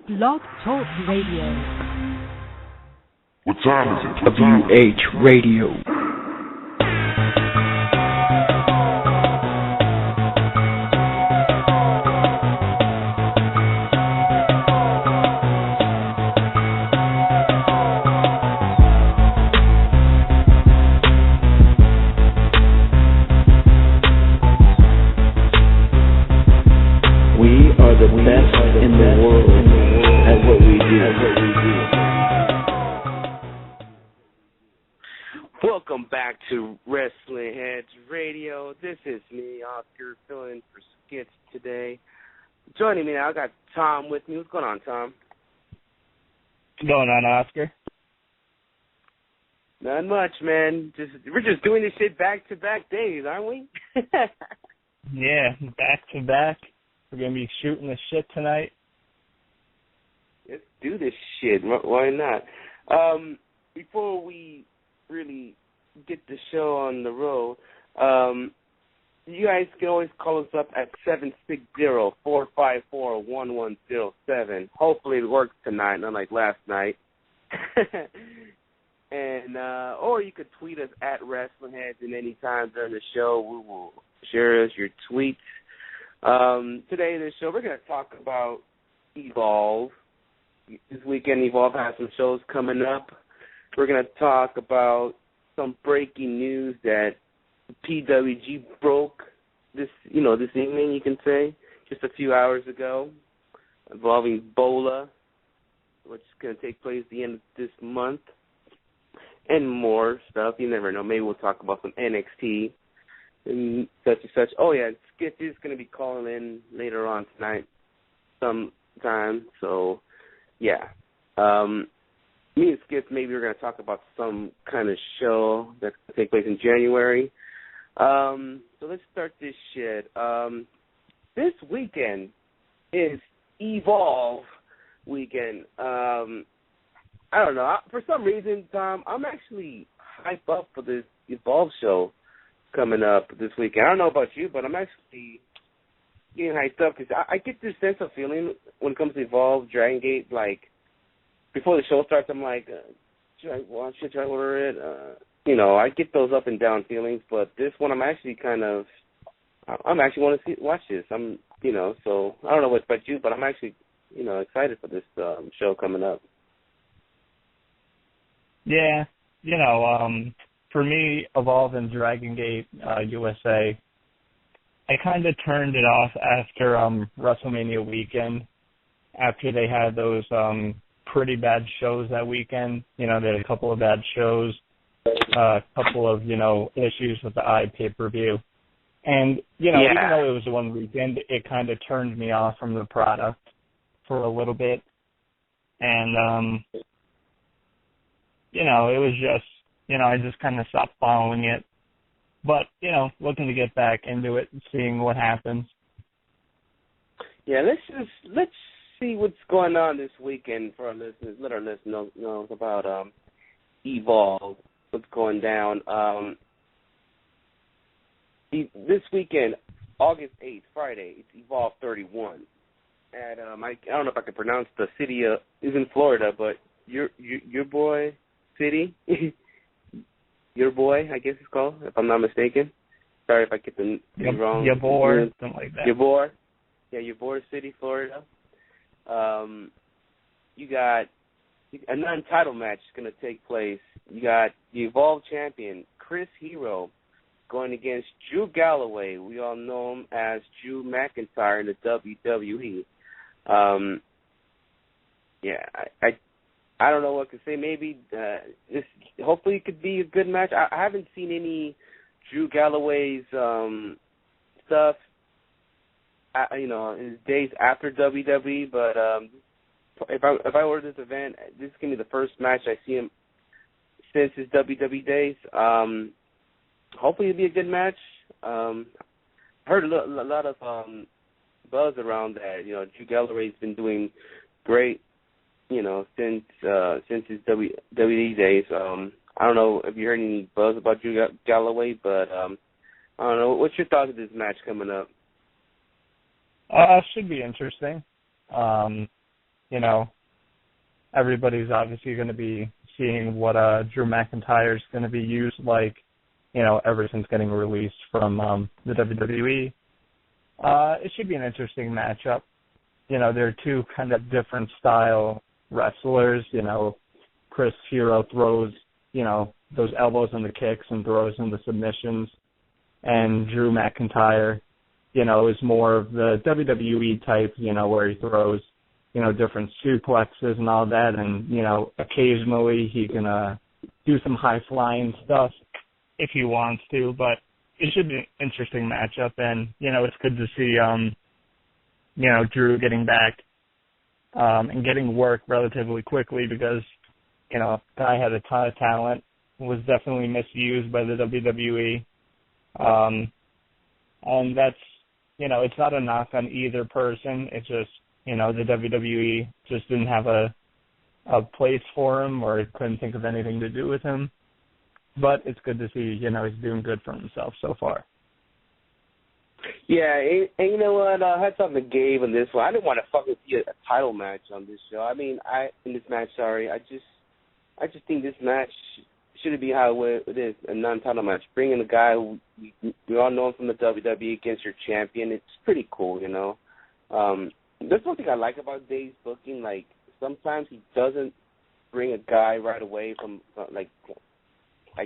Blog Talk Radio. What time is it? WH Radio. Welcome back to Wrestling Heads Radio. This is me, Oscar, filling in for Skits today. Joining me now, I got Tom with me. What's going on, Tom? What's going on, Oscar? Not much, man. We're just doing this shit back-to-back days, aren't we? Yeah, back-to-back. We're going to be shooting the shit tonight. Let's do this shit. Why not? Before we really get the show on the road, you guys can always call us up at 760-454-1107. Hopefully it works tonight, not like last night. And or you could tweet us at WrestlingHeads, and any time during the show we will share us your tweets. Today in the show we're going to talk about Evolve. This weekend Evolve has some shows coming up. We're going to talk about some breaking news that PWG broke this evening, you can say, just a few hours ago, involving Bola, which is going to take place at the end of this month, and more stuff. You never know. Maybe we'll talk about some NXT and such and such. Oh, yeah, Skip is going to be calling in later on tonight sometime, so, yeah. Me and Skip, maybe we're going to talk about some kind of show that's going to take place in January. So let's start this shit. This weekend is Evolve weekend. I don't know. For some reason, Tom, I'm actually hyped up for this Evolve show coming up this weekend. I don't know about you, but I'm actually getting hyped up because I get this sense of feeling when it comes to Evolve, Dragon Gate, like, before the show starts, I'm like, should I watch it? Should I order it? I get those up and down feelings, but this one I'm actually want to watch this. So I don't know what about you, but I'm actually, excited for this show coming up. Yeah, for me, Evolve and Dragon Gate USA, I kind of turned it off after WrestleMania weekend, after they had those pretty bad shows that weekend. They had a couple of bad shows, a couple of, issues with the pay-per-view. And, even though it was one weekend, it kind of turned me off from the product for a little bit. And, it was just, I just kind of stopped following it. But, looking to get back into it and seeing what happens. Yeah, let's see what's going on this weekend for our listeners. Let our listeners know about Evolve, what's going down. This weekend, August 8th, Friday, it's Evolve 31. And I don't know if I can pronounce the city. Is in Florida, but your boy city, your boy, I guess it's called, if I'm not mistaken. Sorry if I get the name wrong. Ybor, something like that. Ybor, yeah, Ybor City, Florida. You got a non-title match going to take place. You got the Evolve champion, Chris Hero, going against Drew Galloway. We all know him as Drew McIntyre in the WWE. I don't know what to say. Maybe hopefully it could be a good match. I haven't seen any Drew Galloway's stuff, his days after WWE, but if I order this event, this is going to be the first match I see him since his WWE days. Hopefully it'll be a good match. Heard a lot of buzz around that. Drew Galloway's been doing great, since his WWE days. I don't know if you heard any buzz about Drew Galloway, but I don't know. What's your thoughts of this match coming up? Should be interesting. you know, everybody's obviously going to be seeing what Drew McIntyre is going to be used like, you know, ever since getting released from the WWE. It should be an interesting matchup. You know, they're two kind of different style wrestlers. You know, Chris Hero throws, you know, those elbows and the kicks and throws in the submissions. And Drew McIntyre, you know, is more of the WWE type, you know, where he throws, you know, different suplexes and all that. And, you know, occasionally he can do some high-flying stuff if he wants to. But it should be an interesting matchup. And, you know, it's good to see, you know, Drew getting back and getting work relatively quickly because, you know, guy had a ton of talent, was definitely misused by the WWE. And that's, you know, it's not a knock on either person. It's just, you know, the WWE just didn't have a place for him or couldn't think of anything to do with him. But it's good to see, you know, he's doing good for himself so far. Yeah, and you know what? I had something to Gabe on this one. I didn't want to fucking see a title match on this show. I mean, I just think this match shouldn't be how it is, a non-title match. Bringing a guy who we all know him from the WWE against your champion, it's pretty cool, you know. That's one thing I like about Dave's booking. Like, sometimes he doesn't bring a guy right away from, like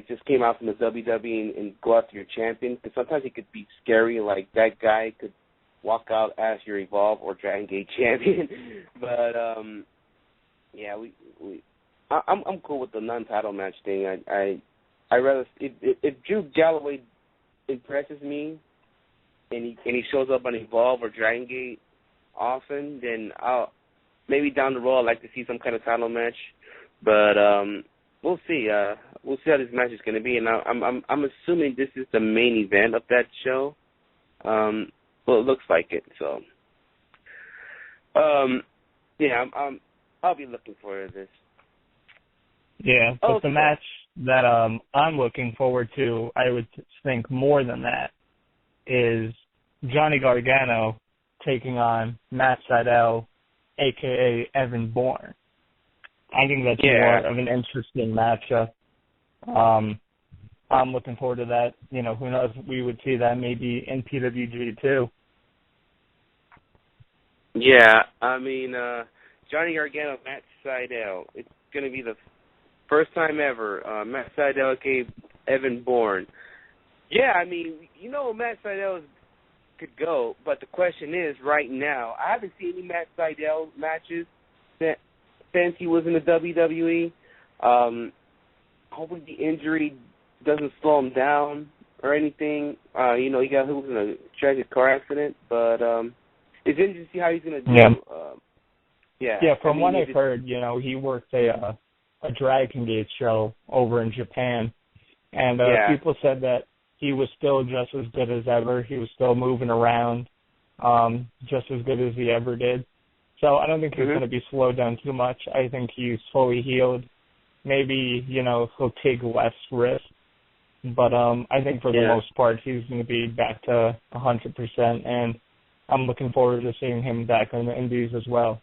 just came out from the WWE and go after your champion. Because sometimes it could be scary, like that guy could walk out as your Evolve or Dragon Gate champion. But, yeah, I'm cool with the non-title match thing. I rather if Drew Galloway impresses me and he shows up on Evolve or Dragon Gate often, then I'll maybe down the road I'd like to see some kind of title match. But we'll see. We'll see how this match is going to be. And I'm assuming this is the main event of that show. Well, it looks like it. So yeah, I'll be looking forward to this. Yeah, but the match that I'm looking forward to, I would think more than that, is Johnny Gargano taking on Matt Sydal, a.k.a. Evan Bourne. I think that's more of an interesting matchup. I'm looking forward to that. You know, who knows, we would see that maybe in PWG too. Yeah, I mean, Johnny Gargano, Matt Sydal, it's going to be the first time ever. Matt Sydal, aka Evan Bourne. Yeah, I mean, you know, Matt Sydal could go, but the question is, right now, I haven't seen any Matt Sydal matches since he was in the WWE. Hopefully the injury doesn't slow him down or anything. You know, he was in a tragic car accident, but it's interesting to see how he's going to do. Yeah, from what I've heard, you know, he worked a Dragon Gate show over in Japan, and people said that he was still just as good as ever. He was still moving around just as good as he ever did. So I don't think he's going to be slowed down too much. I think he's fully healed. Maybe, you know, he'll take less risk. But I think for the most part, he's going to be back to 100%, and I'm looking forward to seeing him back in the Indies as well.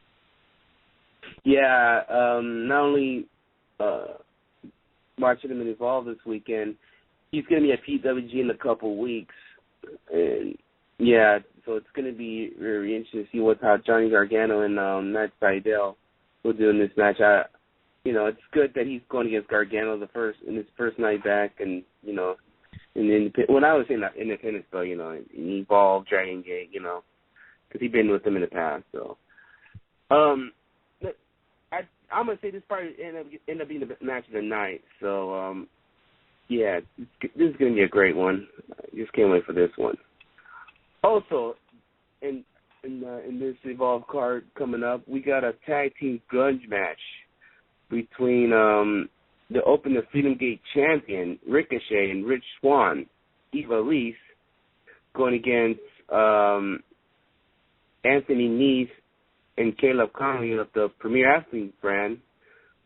Yeah, not only watching him in Evolve this weekend, he's going to be at PWG in a couple weeks. And, yeah, so it's going to be very interesting to see how Johnny Gargano and Matt Sydal will do in this match. You know, it's good that he's going against Gargano in his first night back, and, you know, when I was in Independence, though, you know, in Evolve, Dragon Gate, you know, because he's been with them in the past, so. I'm going to say this probably end up being the match of the night. So, yeah, this is going to be a great one. I just can't wait for this one. Also, in this Evolve card coming up, we got a tag team grudge match between the Open to Freedom Gate champion, Ricochet, and Rich Swann, Eva Lise, going against Anthony Nese and Caleb Conley of the Premier Athlete brand,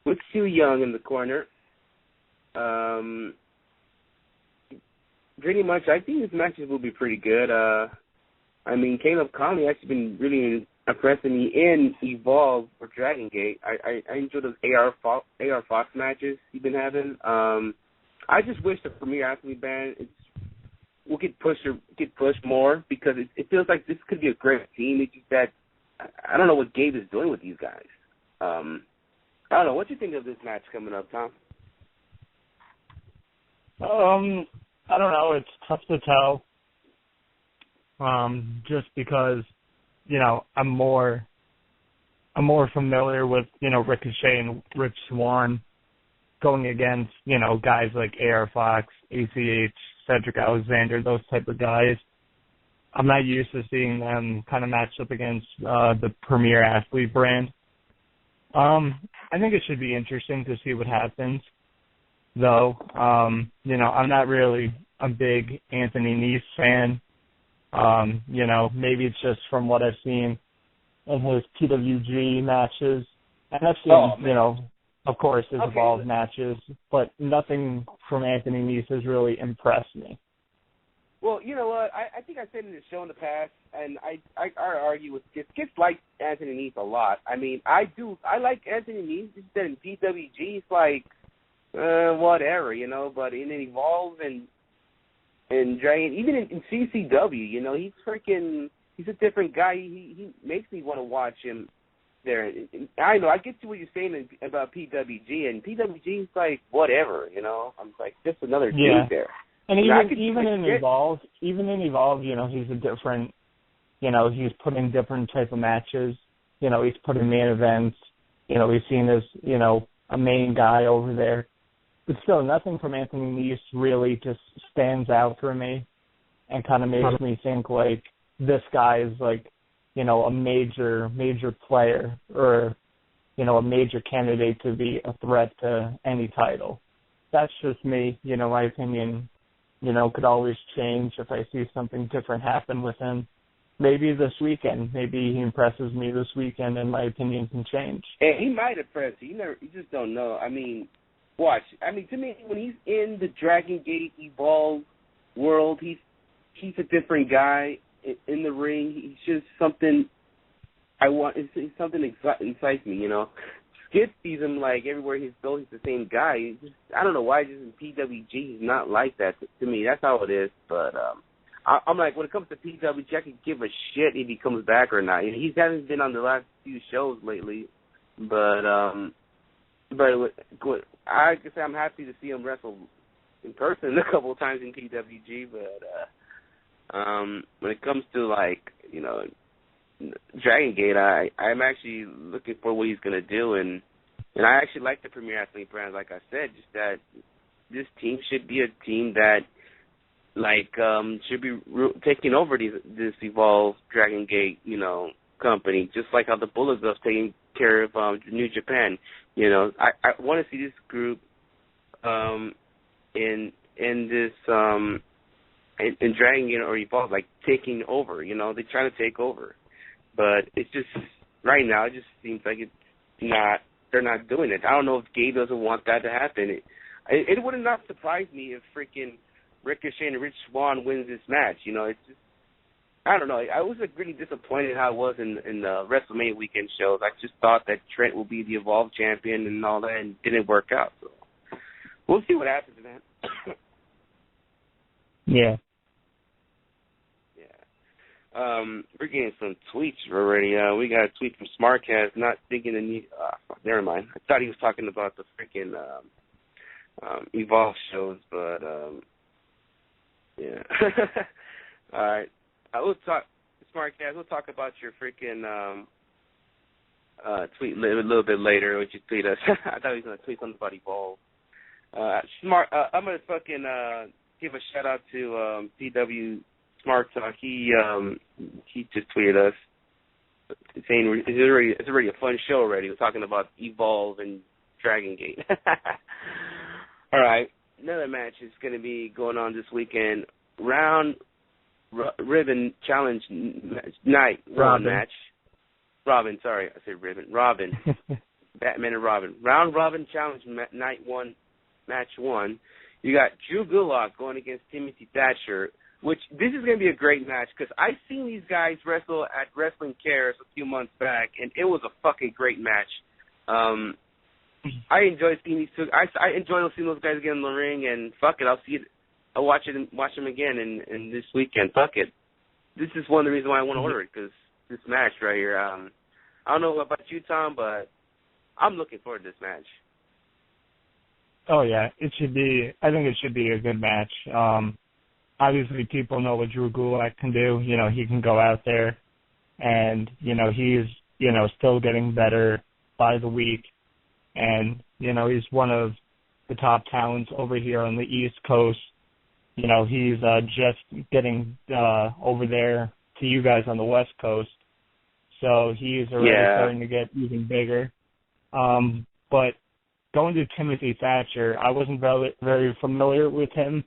with Sue Young in the corner. Pretty much, I think these matches will be pretty good. I mean, Caleb Conley has been really impressing me in Evolve or Dragon Gate. I enjoy those AR Fox matches you've been having. I just wish the Premier Athlete Brand will get pushed more because it feels like this could be a great team. It's just that I don't know what Gabe is doing with these guys. I don't know. What do you think of this match coming up, Tom? I don't know. It's tough to tell. Just because, you know, I'm more familiar with, you know, Ricochet and Rich Swann going against, you know, guys like AR Fox, ACH, Cedric Alexander, those type of guys. I'm not used to seeing them kind of matched up against the Premier Athlete Brand. I think it should be interesting to see what happens, though. You know, I'm not really a big Anthony Nese fan. You know, maybe it's just from what I've seen in his PWG matches. And I've seen, you know, of course, his Evolve matches, but nothing from Anthony Nese has really impressed me. Well, you know what? I think I said in the show in the past, and I argue with Skip. Skip likes Anthony Nese a lot. I mean, I like Anthony Nese. Just that in PWG, it's like, whatever, you know, but in Evolve and Dragon, even in CCW, you know, he's a different guy. He makes me want to watch him there. I know, I get to what you're saying about PWG, and PWG is like, whatever, you know. I'm like, just another dude there. And even in Evolve, you know, he's a different, you know, he's putting different type of matches. You know, he's putting main events. You know, he's seen as, you know, a main guy over there. But still, nothing from Anthony Nese really just stands out for me and kind of makes me think, like, this guy is, like, you know, a major player or, you know, a major candidate to be a threat to any title. That's just me. You know, my opinion, you know, could always change if I see something different happen with him. Maybe this weekend. Maybe he impresses me this weekend and my opinion can change. And he might impress you. You just don't know. I mean, watch. I mean, to me, when he's in the Dragon Gate Evolve world, he's a different guy in the ring. He's just something it's something excites me, you know. Skip sees him like everywhere he's the same guy. I don't know why. Just in PWG, he's not like that. To me, that's how it is. But I'm like, when it comes to PWG, I can give a shit if he comes back or not. He hasn't been on the last few shows lately, but I guess I'm happy to see him wrestle in person a couple of times in PWG. But when it comes to, like, you know, Dragon Gate, I'm actually looking for what he's gonna do, and I actually like the Premier Athlete Brand. Like I said, just that this team should be a team that, like, should be taking over this Evolve Dragon Gate, you know, company, just like how the Bullet Club's taking care of New Japan. You know, I want to see this group in this in Dragon Gate or Evolve, like, taking over. You know, they're trying to take over. But it's just, right now, it just seems like they're not doing it. I don't know if Gabe doesn't want that to happen. It would not surprise me if freaking Ricochet and Rich Swann wins this match. You know, it's just, I don't know. I was like really disappointed how it was in the WrestleMania weekend shows. I just thought that Trent would be the Evolve champion and all that, and it didn't work out. So we'll see what happens, man. Yeah. We're getting some tweets already. We got a tweet from Smartcast, not thinking the need. Never mind. I thought he was talking about the freaking Evolve shows, but yeah. All right. We'll talk, Smartcast. We'll talk about your freaking tweet a little bit later. What you tweet us? I thought he was gonna tweet something about Evolve. I'm gonna fucking give a shout out to PW Smart Talk. He just tweeted us saying it's already a fun show already. We're talking about Evolve and Dragon Gate. All right, another match is going to be going on this weekend. Round Ribbon Challenge Night match. Robin, sorry, I said Ribbon. Robin. Batman and Robin. Round Robin Challenge Night 1, Match 1. You got Drew Gulak going against Timothy Thatcher. which this is going to be a great match because I've seen these guys wrestle at Wrestling Cares a few months back, and it was a fucking great match. I enjoy seeing these two. I enjoy seeing those guys get in the ring, and fuck it, I'll watch them again in this weekend. Fuck it. This is one of the reasons why I want to order it, because this match right here. I don't know about you, Tom, but I'm looking forward to this match. Oh yeah, it should be. I think it should be a good match. Obviously, people know what Drew Gulak can do. You know, he can go out there, and you know he's still getting better by the week, and you know he's one of the top talents over here on the East Coast. You know, he's just getting over there to you guys on the West Coast, so he's already starting to get even bigger. But going to Timothy Thatcher, I wasn't very familiar with him.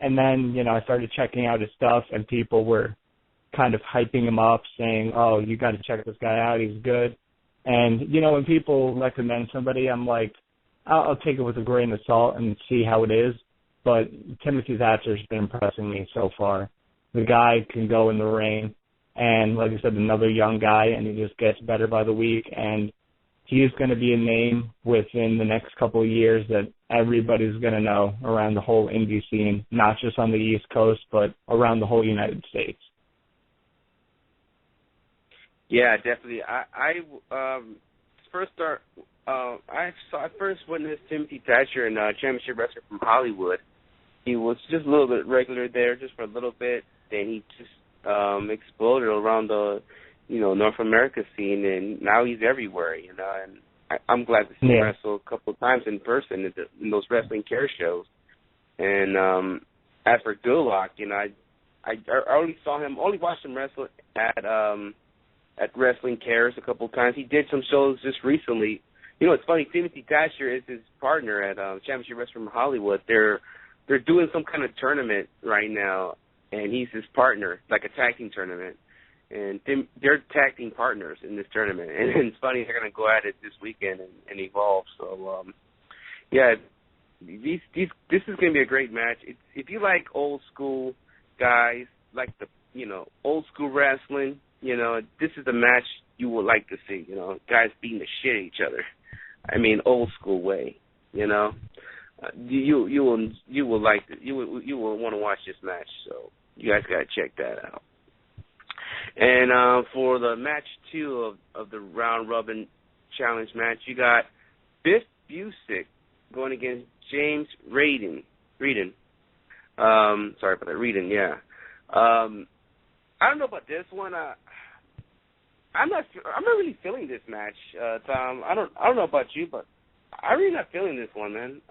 And then, you know, I started checking out his stuff, and people were kind of hyping him up, saying, oh, you got to check this guy out. He's good. And, you know, when people recommend somebody, I'm like, I'll take it with a grain of salt and see how it is. But Timothy Thatcher's been impressing me so far. The guy can go in the ring, and like I said, another young guy, and he just gets better by the week. And he is going to be a name within the next couple of years that everybody's going to know around the whole indie scene, not just on the East Coast, but around the whole United States. Yeah, definitely. I first witnessed Timothy Thatcher in Championship Wrestler from Hollywood. He was just a little bit regular there, just for a little bit. Then he just exploded around the North America scene, and now he's everywhere, you know, and I'm glad to see him wrestle a couple of times in person in those Wrestling Care shows. And as for Gulak, you know, I only watched him wrestle at Wrestling Cares a couple of times. He did some shows just recently. You know, it's funny, Timothy Thatcher is his partner at Championship Wrestling from Hollywood. They're doing some kind of tournament right now, and he's his partner, like a tag team tournament. And they're tag team partners in this tournament. And it's funny, they're going to go at it this weekend and Evolve. So, this is going to be a great match. If you like old school guys, like the, old school wrestling, this is the match you would like to see, guys beating the shit at each other. I mean, old school way, You will like it. You will want to watch this match. So you guys got to check that out. And for the match 2 of the round robin challenge match, you got Biff Busick going against James Reardon. Sorry about that, Reardon. Yeah. I don't know about this one. I'm not really feeling this match, Tom. I don't know about you, but I'm really not feeling this one, man.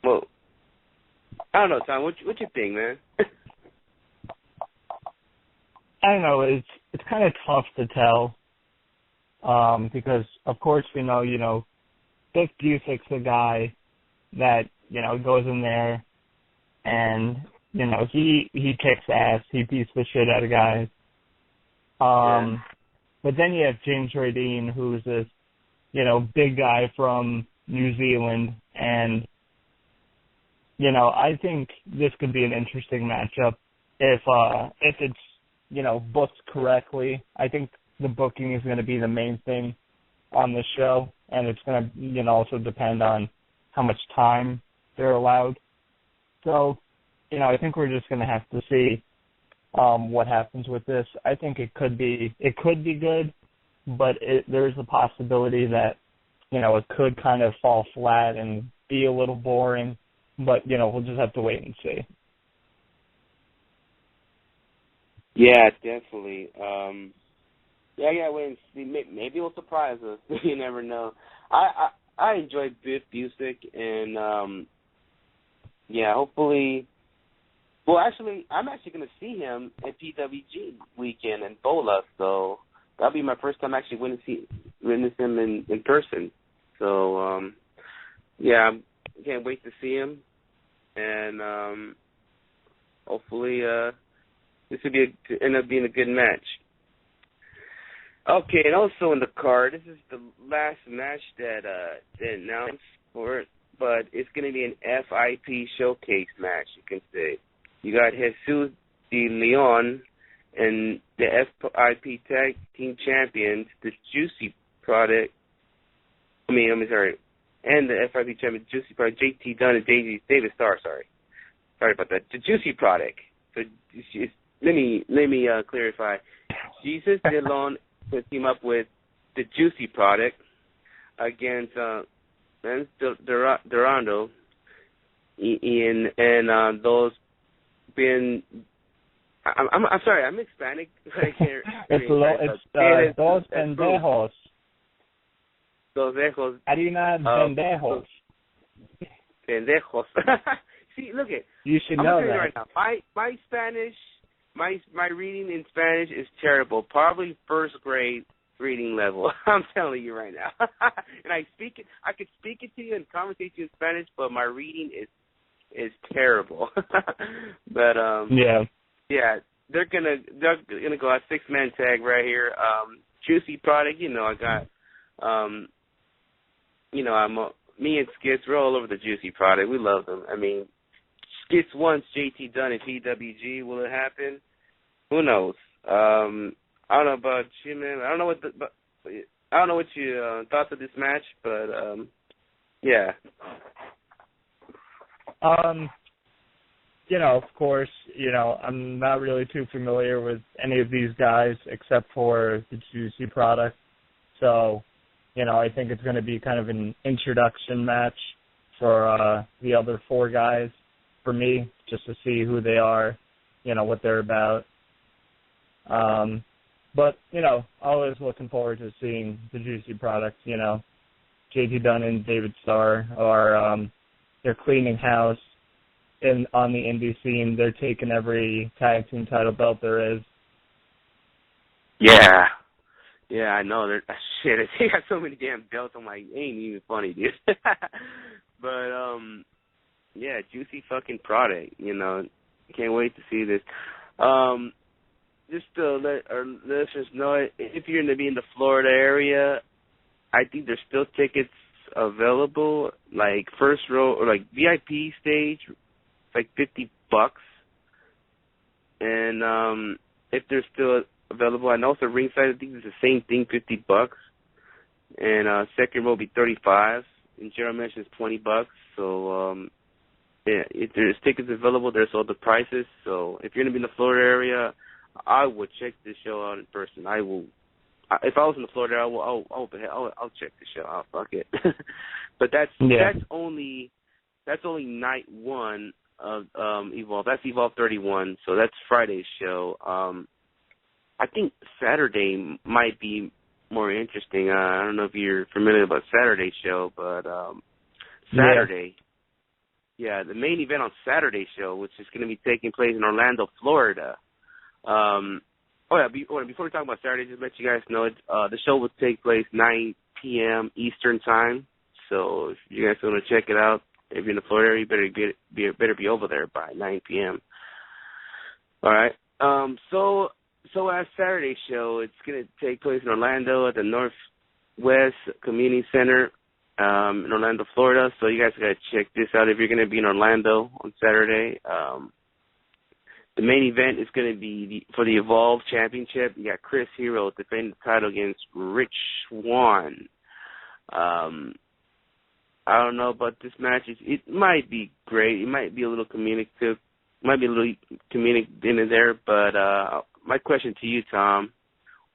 Well, I don't know, Tom. What you think, man? I don't know. It's kind of tough to tell because, of course, we know, Biff Busick's the guy that, goes in there and, he kicks ass. He beats the shit out of guys. But then you have James Reardon, who's this, big guy from New Zealand. And, I think this could be an interesting matchup if it's, booked correctly. I think the booking is going to be the main thing on the show, and it's going to, also depend on how much time they're allowed. So, I think we're just going to have to see what happens with this. I think it could be good, but there is a possibility that, it could kind of fall flat and be a little boring, but, we'll just have to wait and see. Yeah, definitely. Wait and see. Maybe it'll surprise us. You never know. I enjoyed Biff Busick, and hopefully. Well, actually, I'm actually going to see him at PWG weekend in Bola, so that'll be my first time actually witness him in person. So, I can't wait to see him, and hopefully this will end up being a good match. Okay, and also in the card, this is the last match that they announced for it, but it's going to be an FIP showcase match, you can say. You got Jesus de Leon and the FIP Tag Team Champions, the Juicy Product. And the FIP Champion, Juicy Product, JT Dunn and David Starr. Sorry about that. The Juicy Product. So let me clarify. Jesus de Leon will team up with the Juicy Product against Lance Dorado, and those been. I'm sorry, I'm Hispanic. I can't. It's Dos Pendejos. Dos Pendejos. Harina Pendejos. Pendejos. See, look at. You should know that. Right now. My Spanish, my reading in Spanish is terrible. Probably first grade reading level. I'm telling you right now. And I could speak it to you and conversate you in Spanish, but my reading is terrible. But yeah, they're gonna go a 6-man tag right here. Juicy Product, I got me and Skits, we're all over the Juicy Product. We love them. I mean, Skits wants JT Dunn and PWG. Will it happen? Who knows? I don't know about you, man. I don't know what you thoughts of this match, but yeah. Of course, I'm not really too familiar with any of these guys except for the Juicy Product. So, I think it's going to be kind of an introduction match for the other 4 guys for me, just to see who they are, what they're about. But, always looking forward to seeing the Juicy Product. JT Dunn and David Starr are they're cleaning house on the indie scene. They're taking every tag team title belt there is. Yeah. Yeah, I know. Shit, they got so many damn belts. I'm like, ain't even funny, dude. But, yeah, Juicy fucking Product, Can't wait to see this. Just to let our listeners know, if you're going to be in the Florida area, I think there's still tickets available, like first row or like VIP stage, like $50. And if they're still available, I know for ringside, I think it's the same thing, $50. And second row will be $35. And general admission is $20. So yeah, if there's tickets available, there's all the prices. So if you're gonna be in the Florida area, I would check this show out in person. I will. If I was in the Florida area, I'll check the show out. Fuck it. But that's only night 1 of Evolve. That's Evolve 31. So that's Friday's show. I think Saturday might be more interesting. I don't know if you're familiar about Saturday's show, but Saturday, the main event on Saturday's show, which is going to be taking place in Orlando, Florida. Before we talk about Saturday, just let you guys know the show will take place 9 p.m. Eastern time. So if you guys want to check it out, if you're in the Florida area, you better be over there by 9 p.m. All right. So as Saturday's show, it's going to take place in Orlando at the Northwest Community Center in Orlando, Florida. So you guys got to check this out if you're going to be in Orlando on Saturday. The main event is going to be for the Evolve Championship. You got Chris Hero defending the title against Rich Swann. I don't know about this match. It might be great. It might be a little communicative. Might be a little comedic in there, but my question to you, Tom,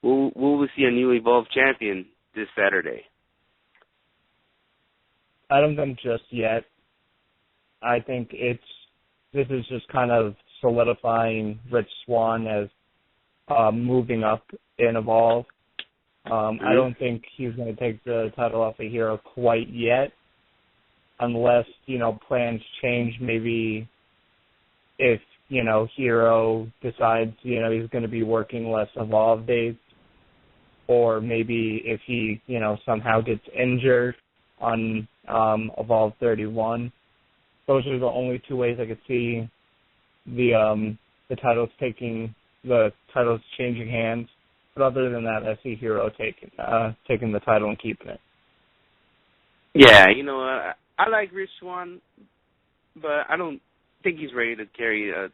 will we see a new Evolve champion this Saturday? I don't think just yet. I think this is just kind of solidifying Rich Swann as moving up in Evolve. I don't think he's going to take the title off of Hero quite yet, unless, plans change. Maybe if, Hero decides, he's going to be working less Evolve dates, or maybe if he, somehow gets injured on Evolve 31. Those are the only 2 ways I could see the titles changing hands. But other than that, I see Hero taking the title and keeping it. Yeah, I like Rich Swann, but I don't think he's ready to carry a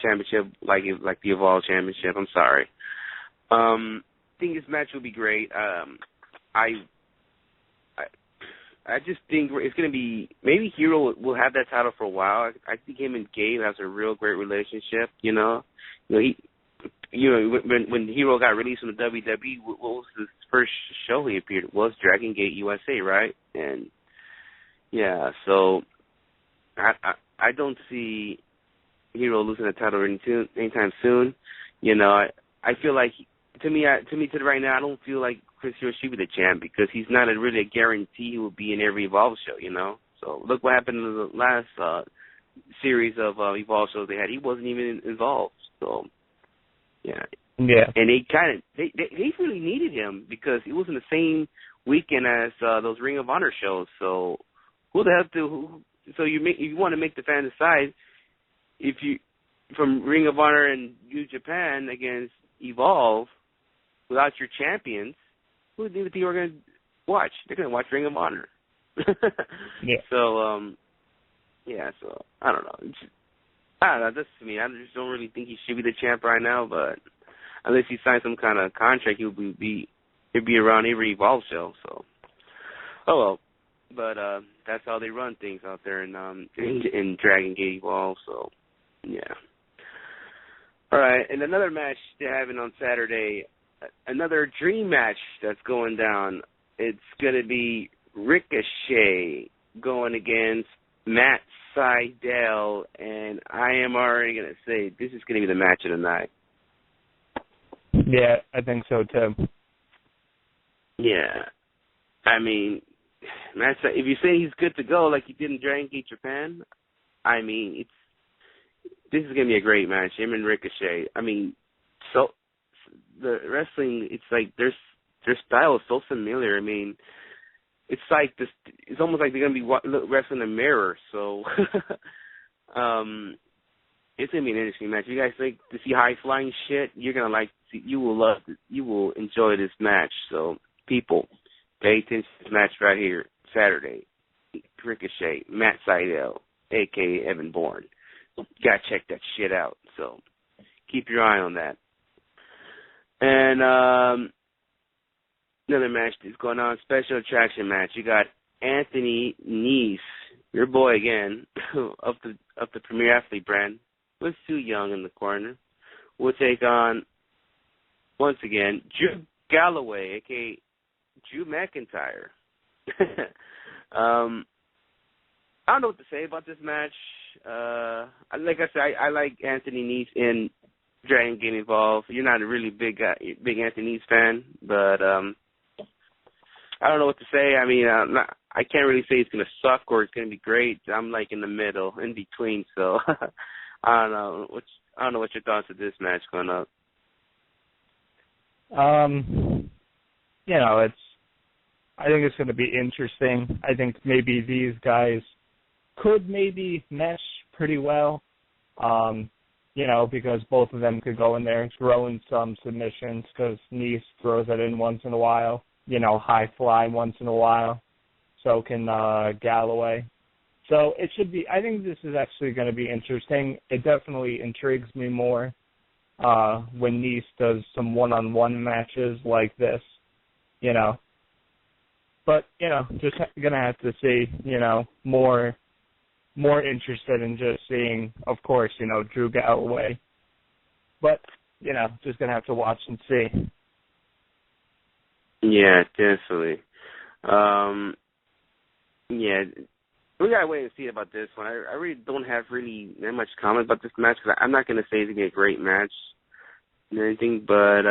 championship like the Evolve Championship. I'm sorry. I think this match will be great. I just think it's going to be, maybe Hero will have that title for a while. I think him and Gabe has a real great relationship, you know. When Hero got released from the WWE, what was his first show he appeared? It was Dragon Gate USA, right? And yeah, so I don't see Hero losing the title anytime soon. You know, I feel like to right now, I don't feel like Chris Hero should be the champ because he's not really a guarantee he will be in every Evolve show, you know. So look what happened in the last series of Evolve shows they had. He wasn't even involved. So yeah. And they really needed him because he was in the same weekend as those Ring of Honor shows. So who the hell so you want to make the fan decide if you from Ring of Honor and New Japan against Evolve without your champions, who do you think we're going to watch? They're going to watch Ring of Honor. Yeah. So, so I don't know. I don't know. That's to me. I just don't really think he should be the champ right now, but unless he signs some kind of contract, he'll be around every Evolve show. So, oh well. But that's how they run things out there in Dragon Gate Evolve. So, yeah. All right, and another match they're having on Saturday, another dream match that's going down. It's going to be Ricochet going against Matt Sydal, and I am already going to say this is going to be the match of the night. Yeah, I think so too. Yeah. I mean, Matt, if you say he's good to go like he did in Dragon Gate Japan, I mean, this is going to be a great match, him and Ricochet. I mean, so the wrestling, it's like their style is so familiar. I mean, it's like this. It's almost like they're going to be wrestling in a mirror. So it's going to be an interesting match. If you guys like to see high-flying shit, you're going to like you will love it. You will enjoy this match. So, people, pay attention to this match right here, Saturday. Ricochet, Matt Sydal, a.k.a. Evan Bourne. You got to check that shit out. So, keep your eye on that. And another match that's going on, special attraction match. You got Anthony Nese, your boy again, of the Premier Athlete brand, with Su Yung in the corner. We'll take on, once again, Drew Galloway, a.k.a. Drew McIntyre. I don't know what to say about this match. Like I said, I like Anthony Nese in Dragon Gate Evolve. You're not a really big Anthony Nese fan, but I don't know what to say. I mean, I can't really say it's going to suck or it's going to be great. I'm like in the middle, in between. So I don't know. I don't know what your thoughts of this match going up. You know, I think it's going to be interesting. I think maybe these guys could maybe mesh pretty well. You know, because both of them could go in there and throw in some submissions because Nese throws it in once in a while. You know, high fly once in a while. So can Galloway. So it should be, I think this is actually going to be interesting. It definitely intrigues me more when Nese does some one-on-one matches like this, you know. But, you know, just going to have to see, you know, more interested in just seeing, of course, you know, Drew Galloway. But, you know, just going to have to watch and see. Yeah, definitely. Yeah, we got to wait and see about this one. I really don't have that much comment about this match because I'm not going to say it's going to be a great match or anything, but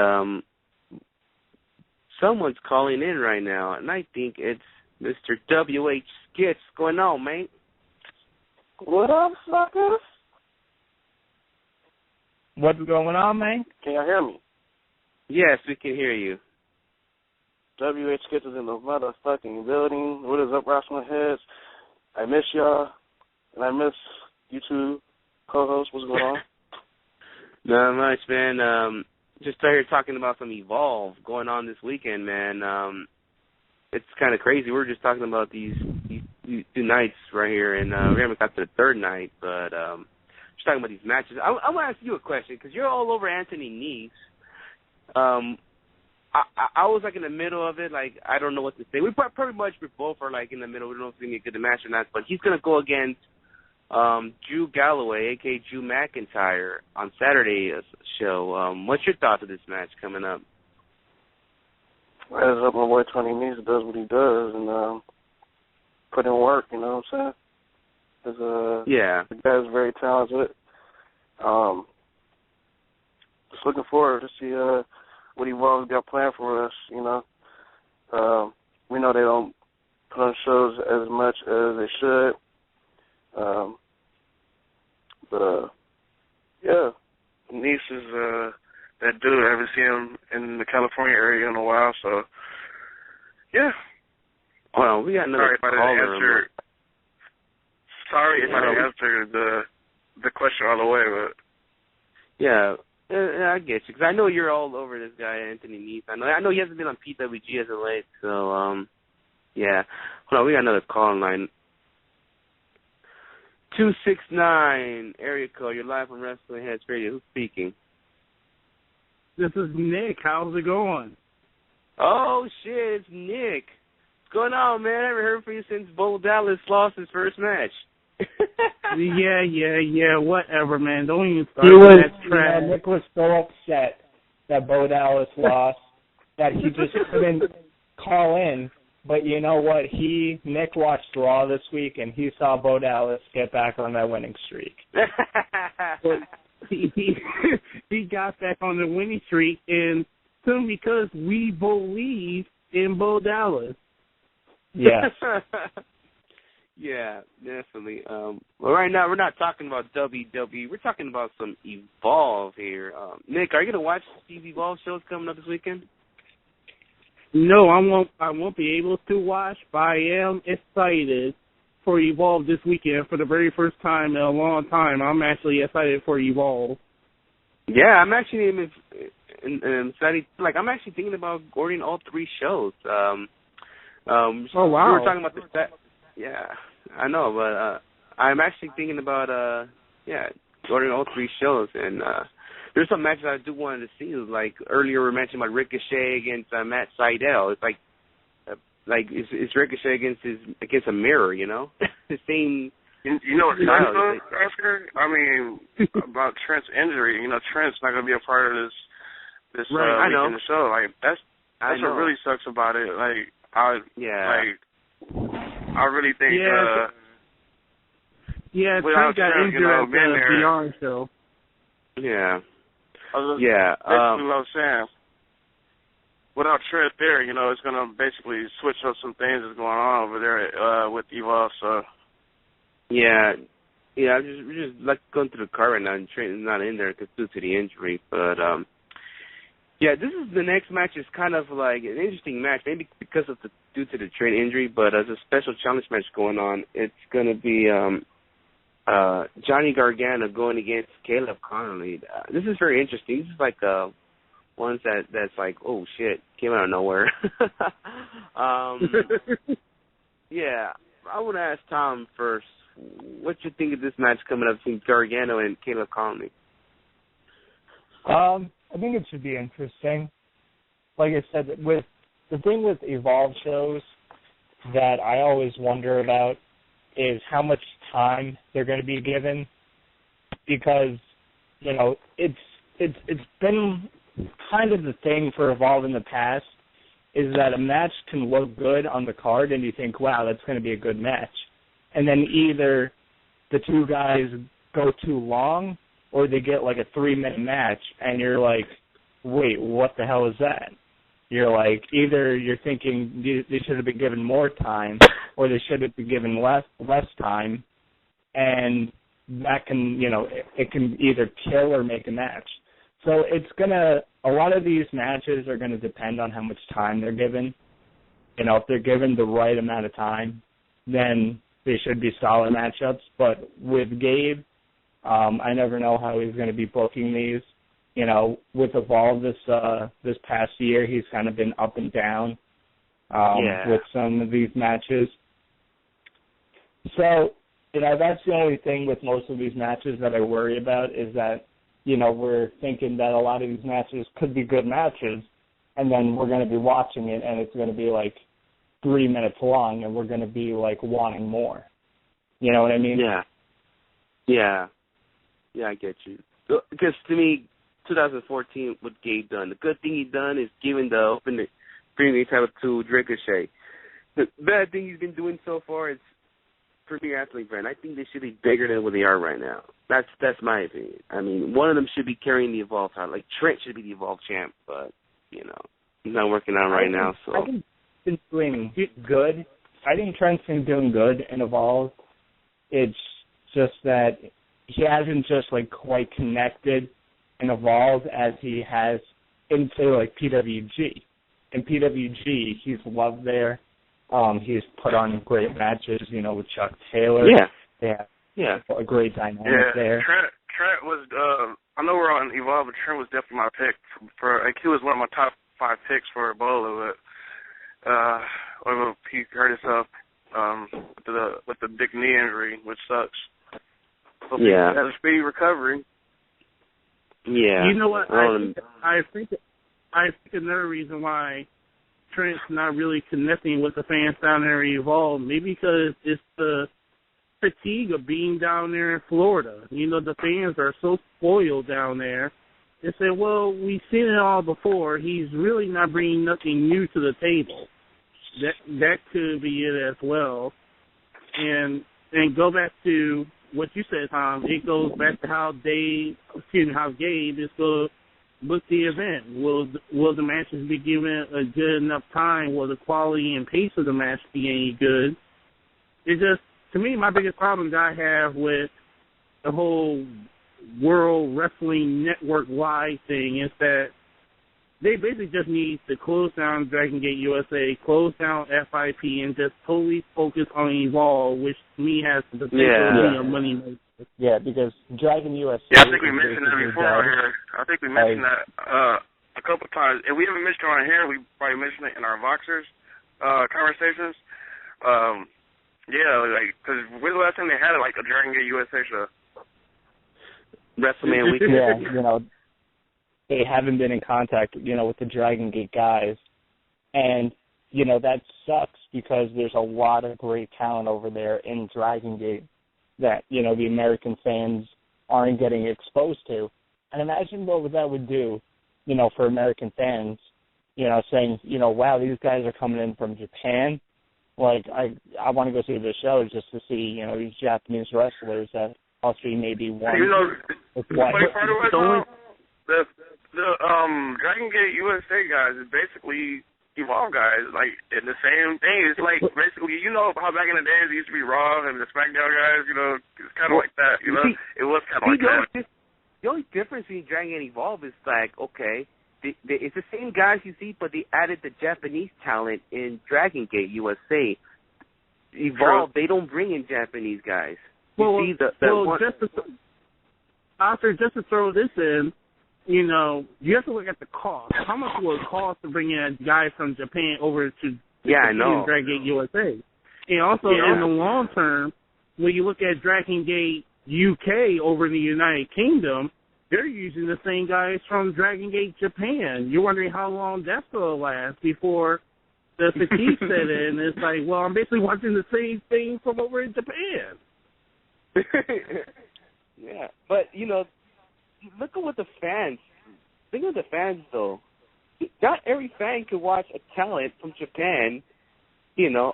someone's calling in right now, and I think it's Mr. W.H. Skits. What's going on, mate? What up, suckers? What's going on, man? Can y'all hear me? Yes, we can hear you. WH Skits is in the motherfucking building. What is up, Wrestling Heads? I miss y'all, and I miss you two co-hosts. What's going on? Not much, man. Just started talking about some Evolve going on this weekend, man. It's kind of crazy. We're just talking about these two nights right here, and we haven't got to the third night, but just talking about these matches. I want to ask you a question because you're all over Anthony Nese. I was like in the middle of it, like I don't know what to say. We pretty much both are like in the middle. We don't know if it's gonna be a good match or not. But he's gonna go against Drew Galloway, aka Drew McIntyre, on Saturday's show. What's your thoughts of this match coming up? As up, my boy Tony Nese does what he does and put in work. You know what I'm saying? The guy's very talented. Just looking forward to see what Evolve's got planned for us, you know. We know they don't put on shows as much as they should. Yeah, Nese is that dude. I haven't seen him in the California area in a while, so, yeah. Well, we got another caller. Sorry if I didn't answer the question all the way, but... Yeah. I get you, because I know you're all over this guy, Anthony Nese. I know he hasn't been on PWG as of late, so, yeah. Hold on, we got another call in line. 269, area code, you're live on Wrestling Heads Radio. Who's speaking? This is Nick. How's it going? Oh, shit, it's Nick. What's going on, man? I haven't heard from you since Bo Dallas lost his first match. Yeah, whatever, man. Don't even start that trash. Nick was so upset that Bo Dallas lost that he just couldn't call in. But you know what? Nick watched Raw this week, and he saw Bo Dallas get back on that winning streak. He got back on the winning streak, and simply because we believe in Bo Dallas. Yes. Yeah, definitely. Well, right now we're not talking about WWE. We're talking about some Evolve here. Nick, are you gonna watch these Evolve shows coming up this weekend? No, I won't be able to watch, but I am excited for Evolve this weekend for the very first time in a long time. I'm actually excited for Evolve. Yeah, I'm actually excited. Like, I'm actually thinking about ordering all three shows. Oh wow! We were talking about the set. Yeah, I know, but I'm actually thinking about ordering all three shows, and there's some matches I do want to see. Like earlier, we were mentioning about Ricochet against Matt Sydal. It's like it's Ricochet against a mirror, you know, the same. You know what Trent's though, Oscar? I mean, about Trent's injury. You know, Trent's not gonna be a part of this right, week in the show. Like that's what really sucks about it. Like I really think Trent got injured at the Beyond show. Yeah. Basically what I'm saying. Without Trent there, you know, it's gonna basically switch up some things that's going on over there with Evolve. So. Yeah. We're just like going through the car right now, and Trent is not in there due to the injury, but yeah, this is the next match is kind of like an interesting match, maybe because of due to the Trent injury, but as a special challenge match going on, it's going to be Johnny Gargano going against Caleb Connolly. This is very interesting. This is like one that's like, oh shit, came out of nowhere. Yeah, I want to ask Tom first. What you think of this match coming up between Gargano and Caleb Connolly? I think it should be interesting. Like I said, with the thing with Evolve shows that I always wonder about is how much time they're going to be given, because you know it's been kind of the thing for Evolve in the past is that a match can look good on the card and you think, wow, that's going to be a good match, and then either the two guys go too long or they get like a 3-minute match, and you're like, wait, what the hell is that? You're like, either you're thinking they should have been given more time, or they should have been given less time, and that can, you know, it can either kill or make a match. So a lot of these matches are gonna depend on how much time they're given. You know, if they're given the right amount of time, then they should be solid matchups. But with Gabe, I never know how he's going to be booking these. You know, with Evolve this past year, he's kind of been up and down with some of these matches. So, that's the only thing with most of these matches that I worry about is that, we're thinking that a lot of these matches could be good matches, and then we're going to be watching it, and it's going to be like 3 minutes long, and we're going to be like wanting more. You know what I mean? Yeah, I get you. Because to me, 2014, what Gabe done, the good thing he done is giving the open premium title to Ricochet. The bad thing he's been doing so far is Premier Athlete brand. I think they should be bigger than what they are right now. That's my opinion. I mean, one of them should be carrying the Evolve title. Like Trent should be the Evolve champ, but he's not working out right now. So I think he's been doing good. I think Trent's been doing good in Evolve. It's just that he hasn't just like quite connected in Evolve as he has in say like PWG. In PWG, he's loved there. He's put on great matches, with Chuck Taylor. Yeah. A great dynamic there. Trent was, I know we're on Evolve, but Trent was definitely my pick he was one of my top 5 picks for Ebola, but he hurt himself with the big knee injury, which sucks. Hope he has a speedy recovery. Yeah. You know what? I think another reason why Trent's not really connecting with the fans down there at Evolve, maybe because it's the fatigue of being down there in Florida. The fans are so spoiled down there. They say, well, we've seen it all before. He's really not bringing nothing new to the table. That could be it as well. And go back to what you said, Tom. It goes back to how Gabe is going to book the event. Will the matches be given a good enough time? Will the quality and pace of the match be any good? It's just, to me, my biggest problem that I have with the whole World Wrestling Network-wide thing is that they basically just need to close down Dragon Gate USA, close down FIP, and just totally focus on Evolve, which to me has the potential to be a money maker. Yeah, because Dragon USA... Yeah, I think we mentioned that before here. I think we mentioned that a couple times. If we haven't mentioned it on here, we probably mentioned it in our Voxers conversations. Because when's the last time they had a Dragon Gate USA show? WrestleMania weekend. Yeah, they haven't been in contact, with the Dragon Gate guys. And, that sucks because there's a lot of great talent over there in Dragon Gate that, the American fans aren't getting exposed to. And imagine what that would do, for American fans, saying, wow, these guys are coming in from Japan. Like, I want to go see the show just to see, these Japanese wrestlers that possibly maybe one. The funny part of it, the Dragon Gate USA guys is basically Evolve guys, like, in the same thing. It's like, basically, how back in the days it used to be Raw and the SmackDown guys, it's kind of like that, It was kind of like that. The only difference between Dragon and Evolve is like, okay, it's the same guys you see, but they added the Japanese talent in Dragon Gate USA. Evolve, they don't bring in Japanese guys. Just to throw this in, you have to look at the cost. How much will it cost to bring in a guy from Japan over to Dragon Gate USA? And also, in the long term, when you look at Dragon Gate UK over in the United Kingdom, they're using the same guys from Dragon Gate Japan. You're wondering how long that's going to last before the fatigue set in. It's like, well, I'm basically watching the same thing from over in Japan. Yeah, but, look at what the fans, think of the fans, though. Not every fan can watch a talent from Japan,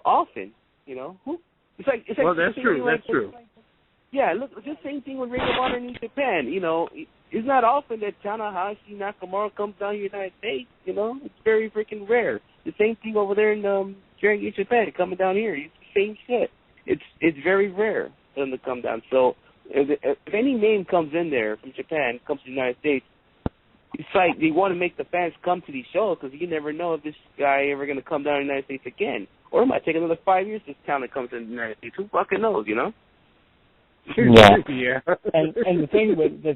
often, It's like well, that's true. That's true. Yeah, look, the same thing with Ring of Honor in Japan. It's not often that Tanahashi Nakamura comes down to the United States. It's very freaking rare. The same thing over there in Japan, coming down here. It's the same shit. It's very rare for them to come down. So if any name comes in there from Japan, comes to the United States, it's like they want to make the fans come to these shows because you never know if this guy ever going to come down to the United States again. Or it might take another 5 years this talent comes to the United States. Who fucking knows, Yeah. Yeah. and the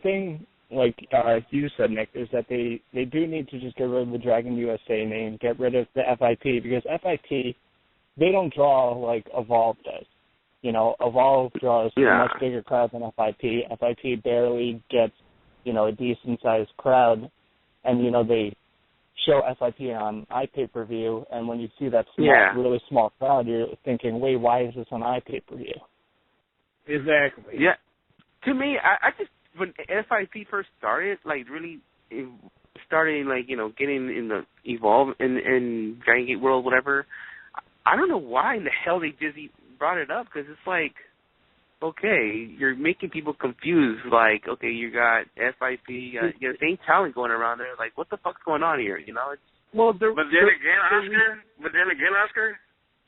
thing like you said, Nick, is that they do need to just get rid of the Dragon USA name, get rid of the FIP, because FIP, they don't draw like Evolve does. Evolve draws a Yeah. much bigger crowd than FIP. FIP barely gets, a decent-sized crowd, and, they show FIP on iPay-per-view, and when you see that really small crowd, you're thinking, wait, why is this on iPay-per-view? Exactly. Yeah. To me, I just, when FIP first started, really starting, getting in the Evolve in Dragon Gate World, whatever, I don't know why in the hell they just brought it up, because it's like, okay, you're making people confused. Like, okay, you got FIP, you got the same talent going around there. Like, what the fuck's going on here? But then again, Oscar,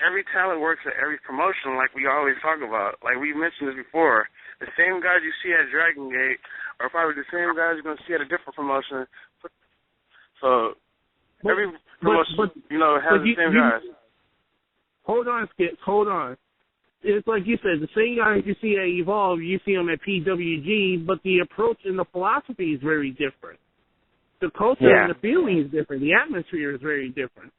every talent works at every promotion, like we always talk about. Like we mentioned this before. The same guys you see at Dragon Gate are probably the same guys you're going to see at a different promotion. So every promotion, has the same guys. Hold on, Skip. Hold on. It's like you said, the same guys you see at Evolve, you see them at PWG, but the approach and the philosophy is very different. The culture and the feeling is different. The atmosphere is very different.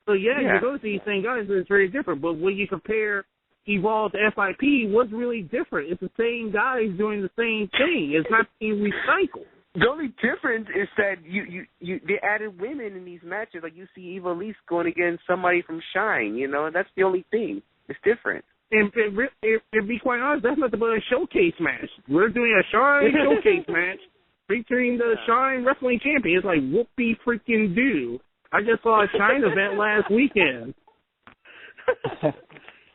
So, you're going to see the same guys, but it's very different. But when you compare Evolve to FIP, what's really different? It's the same guys doing the same thing. It's not being recycled. The only difference is that they added women in these matches. Like you see Eva Elise going against somebody from Shine, and that's the only thing. It's different. And to be quite honest, that's nothing but a showcase match. We're doing a Shine showcase match featuring the Shine Wrestling Champion. It's like whoopee freaking do. I just saw a Shine event last weekend.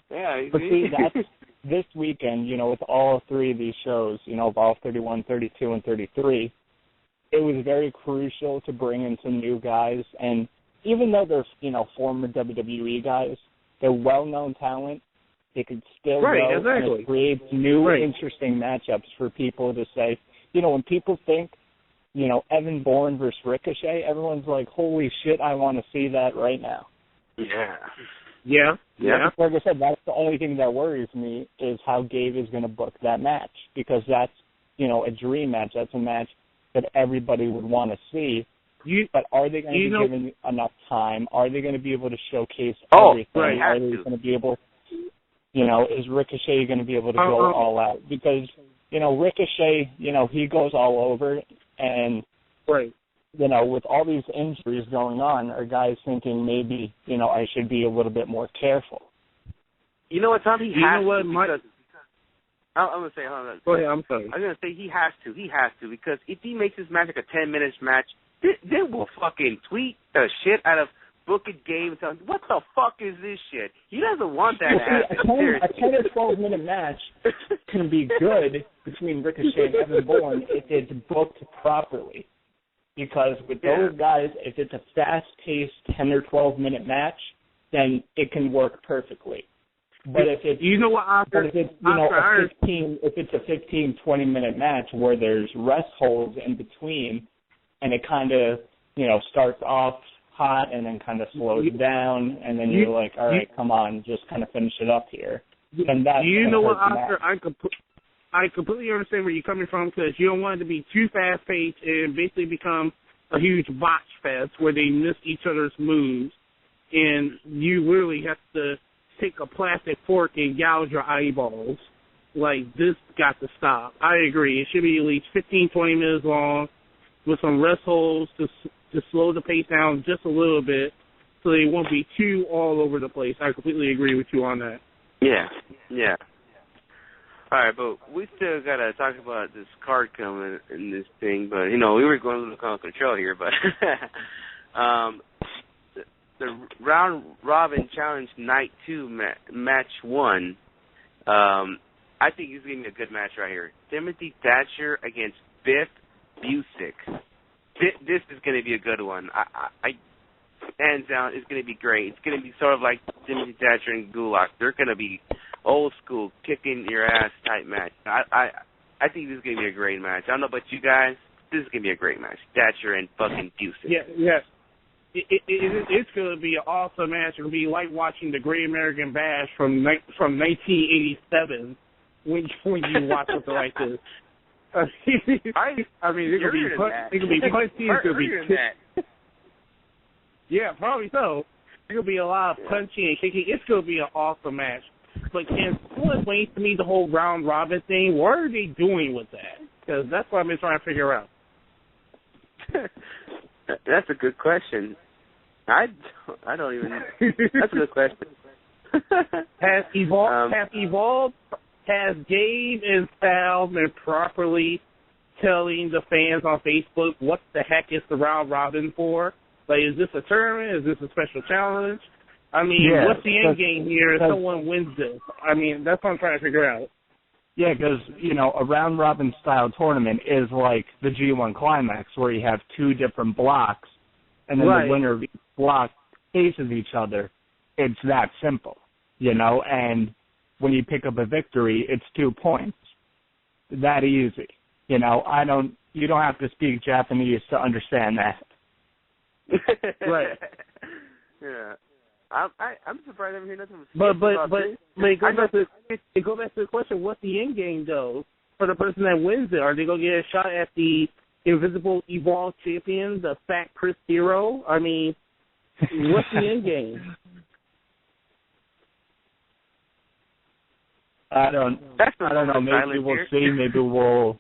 But see, that's this weekend, with all three of these shows, Evolve 31, 32, and 33, it was very crucial to bring in some new guys. And even though they're, former WWE guys, they're well-known talent. They could still go and create new, interesting matchups for people to say, when people think, Evan Bourne versus Ricochet, everyone's like, holy shit, I want to see that right now. Yeah. Like I said, that's the only thing that worries me is how Gabe is going to book that match, because that's, a dream match. That's a match that everybody would want to see. But are they going to be given enough time? Are they going to be able to showcase everything? Are they going to be able, is Ricochet going to be able to go all out? Because, Ricochet, he goes all over, and, with all these injuries going on, are guys thinking maybe, I should be a little bit more careful? You know what, Tom? He has to, because I'm going to say, hold on. Go ahead, I'm sorry. I was going to say he has to, because if he makes this match like a 10-minute match, they will fucking tweet the shit out of Booking Game and tell him, what the fuck is this shit? He doesn't want that to happen. A 10 or 12-minute match can be good between Ricochet and Evan Bourne if it's booked properly. Because with those guys, if it's a fast-paced 10 or 12-minute match, then it can work perfectly. But if it's if it's a 15, 20-minute match where there's rest holds in between, and it kind of starts off hot and then kind of slows down, and then you're like, all right, come on, just kind of finish it up here. Then that's Oscar? I completely understand where you're coming from, because you don't want it to be too fast-paced and basically become a huge botch fest where they miss each other's moves, and you literally have to take a plastic fork and gouge your eyeballs. Like, this got to stop. I agree. It should be at least 15, 20 minutes long with some rest holds to slow the pace down just a little bit so they won't be too all over the place. I completely agree with you on that. Yeah. All right, but we still got to talk about this card coming in this thing, but, we were going a little control here, but the round robin challenge night 2 match 1, I think it's going to be a good match right here. Timothy Thatcher against Biff Busick. This is going to be a good one. I hands down, it's going to be great. It's going to be sort of like Timothy Thatcher and Gulak. They're going to be old school, kicking your ass type match. I think this is going to be a great match. I don't know about you guys. This is going to be a great match. Thatcher and fucking Busick. Yes. It's going to be an awesome match. It'll be like watching the Great American Bash from 1987 when you watch something like this. I mean, it could be punchy. It could be yeah, probably so. It could be a lot of punching and kicking. It's going to be an awesome match. but can someone explain to me the whole round robin thing? What are they doing with that? Because that's what I've been trying to figure out. That's a good question. I don't even. That's a good question. Has Gabe and Sal been properly telling the fans on Facebook what the heck is the round robin for? Like, is this a tournament? Is this a special challenge? I mean, what's the end game here if someone wins this? I mean, that's what I'm trying to figure out. Yeah, because, a round-robin style tournament is like the G1 Climax, where you have two different blocks, and then the winner of each block faces each other. It's that simple, and when you pick up a victory, it's 2 points. That easy. You don't have to speak Japanese to understand that. Right. Yeah. I'm surprised I haven't heard nothing from go back to the question, what's the end game, though, for the person that wins it? Are they going to get a shot at the Invisible Evolved champion, the fat Chris Hero? I mean, what's the end game? I don't know. Maybe we'll see. Maybe we'll,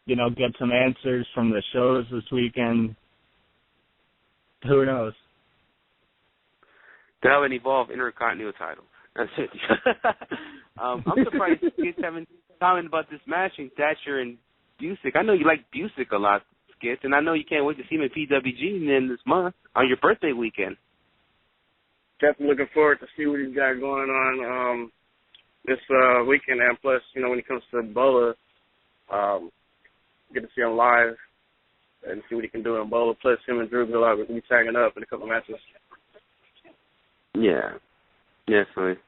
get some answers from the shows this weekend. Who knows? They'll evolve Intercontinental title. That's it. I'm surprised Skits haven't commented about this match in Thatcher and Busick. I know you like Busick a lot, Skits, and I know you can't wait to see him in PWG then this month on your birthday weekend. Definitely looking forward to see what he's got going on this weekend, and plus, when it comes to Bola, get to see him live and see what he can do in Bola. Plus, him and Drew will be tagging up in a couple matches. Yeah, definitely.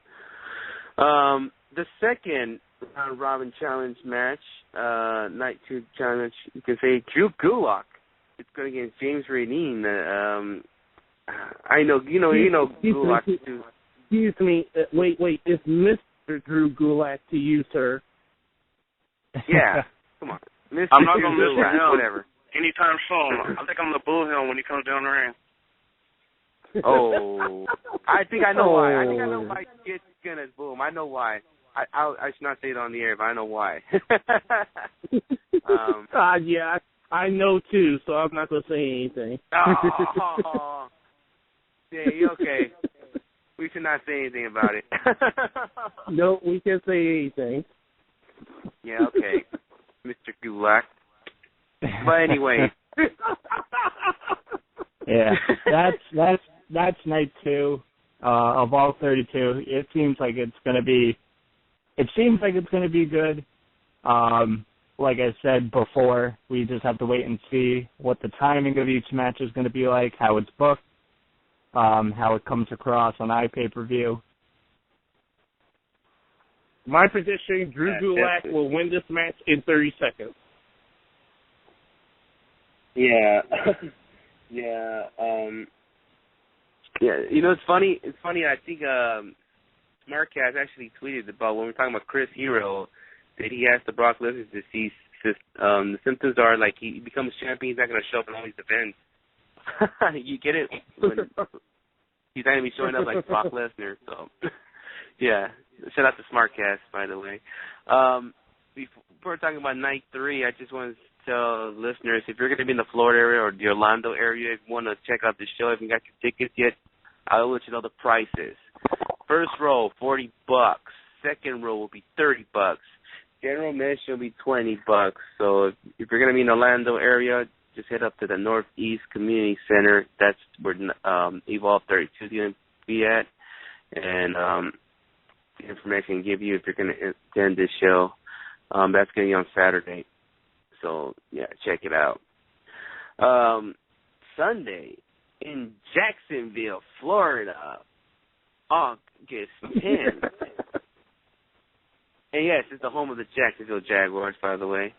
The second round robin challenge match, night 2 challenge, you can say Drew Gulak. It's going against James Radine. I know, Gulak too. Excuse me. Wait. It's Mr. Drew Gulak to you, sir. Yeah, come on. Mr. I'm not going to Gulak, miss him whatever. Anytime soon. I think I'm going to boo him when he comes down the ring. Oh, I think I know why. I think I know why Skits gonna boom. I know why. I should not say it on the air, but I know why. Yeah, I know too, so I'm not gonna say anything. Oh, yeah, okay. We should not say anything about it. No, we can't say anything. Yeah, okay, Mr. Gulak. But anyway. Yeah, that's night 2 of all 32. It seems like it's gonna be good. Like I said before, we just have to wait and see what the timing of each match is going to be like, how it's booked, how it comes across on iPay-per-view. My prediction: Drew Gulak will win this match in 30 seconds. Yeah. Yeah, it's funny. It's funny. I think Smartcast actually tweeted about when we're talking about Chris Hero that he asked the Brock Lesnar to see the symptoms are like he becomes champion. He's not going to show up in all these events. You get it? When he's not going to be showing up like Brock Lesnar. So, yeah. Shout out to Smartcast, by the way. Before talking about night 3, I just wanted to tell listeners, if you're going to be in the Florida area or the Orlando area, if you want to check out the show, if you got your tickets yet, I'll let you know the prices. First row, $40. Second row will be $30. General admission will be $20. So if you're going to be in the Orlando area, just head up to the Northeast Community Center. That's where Evolve 32 is going to be at. And the information I give you if you're going to attend this show. That's going to be on Saturday. So, yeah, check it out. Sunday in Jacksonville, Florida, August 10th. And, yes, it's the home of the Jacksonville Jaguars, by the way.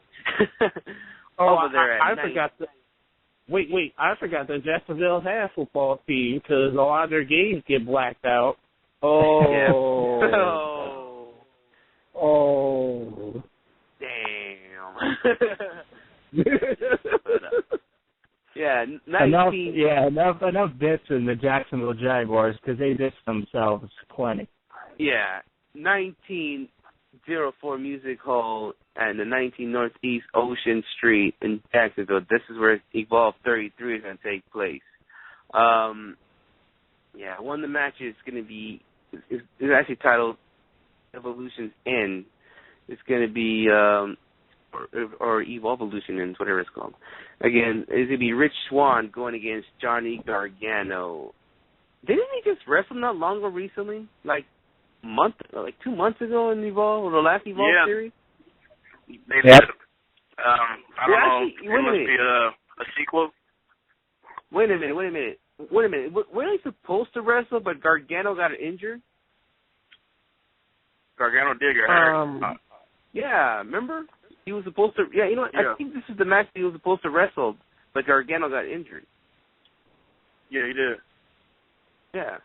Over there I forgot that. Wait, I forgot that Jacksonville has a football team because a lot of their games get blacked out. Oh. Yeah. Oh. Damn. Yeah, 19. Enough bits in the Jacksonville Jaguars because they ditched themselves plenty. Yeah, 1904 Music Hall and the 19 Northeast Ocean Street in Jacksonville. This is where Evolve 33 is going to take place. One of the matches is going to be is actually titled Evolution's End. It's going to be or Evolution Ends, whatever it's called. Again, it's going to be Rich Swann going against Johnny Gargano. Didn't he just wrestle not long ago recently? Like 2 months ago in Evolve, or the last Evolve series? They did. I don't know. Actually, it must be a sequel. Wait a minute. Weren't they supposed to wrestle, but Gargano got injured? Gargano did get hurt. Yeah, remember? He was supposed to... Yeah, you know what? Yeah. I think this is the match he was supposed to wrestle, but Gargano got injured. Yeah, he did. Yeah.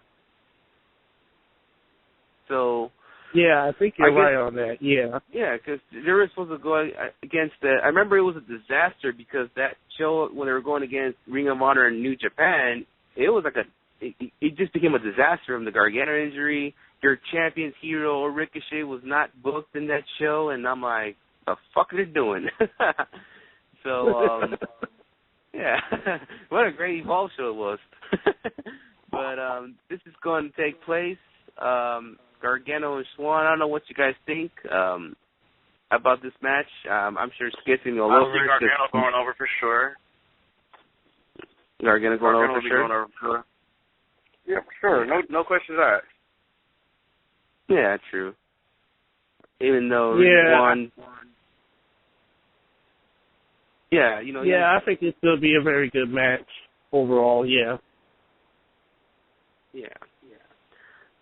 So... Yeah, I think you're right on that, yeah. Yeah, because they were supposed to go against the... I remember it was a disaster because that show, when they were going against Ring of Honor and New Japan, it was like it just became a disaster from the Gargano injury. Your champion's hero, Ricochet, was not booked in that show, and I'm like, the fuck are they doing? So, yeah, what a great Evolve show it was. But this is going to take place. Gargano and Swann, I don't know what you guys think about this match. I'm sure Skit's going to go all over it. I see Gargano going over for sure. Gargano going over for sure? Going over for sure. Yeah, for sure. No questions asked. Yeah, true. Even though Swann... Yeah, you know... Yeah, I think it's going to be a very good match overall, yeah.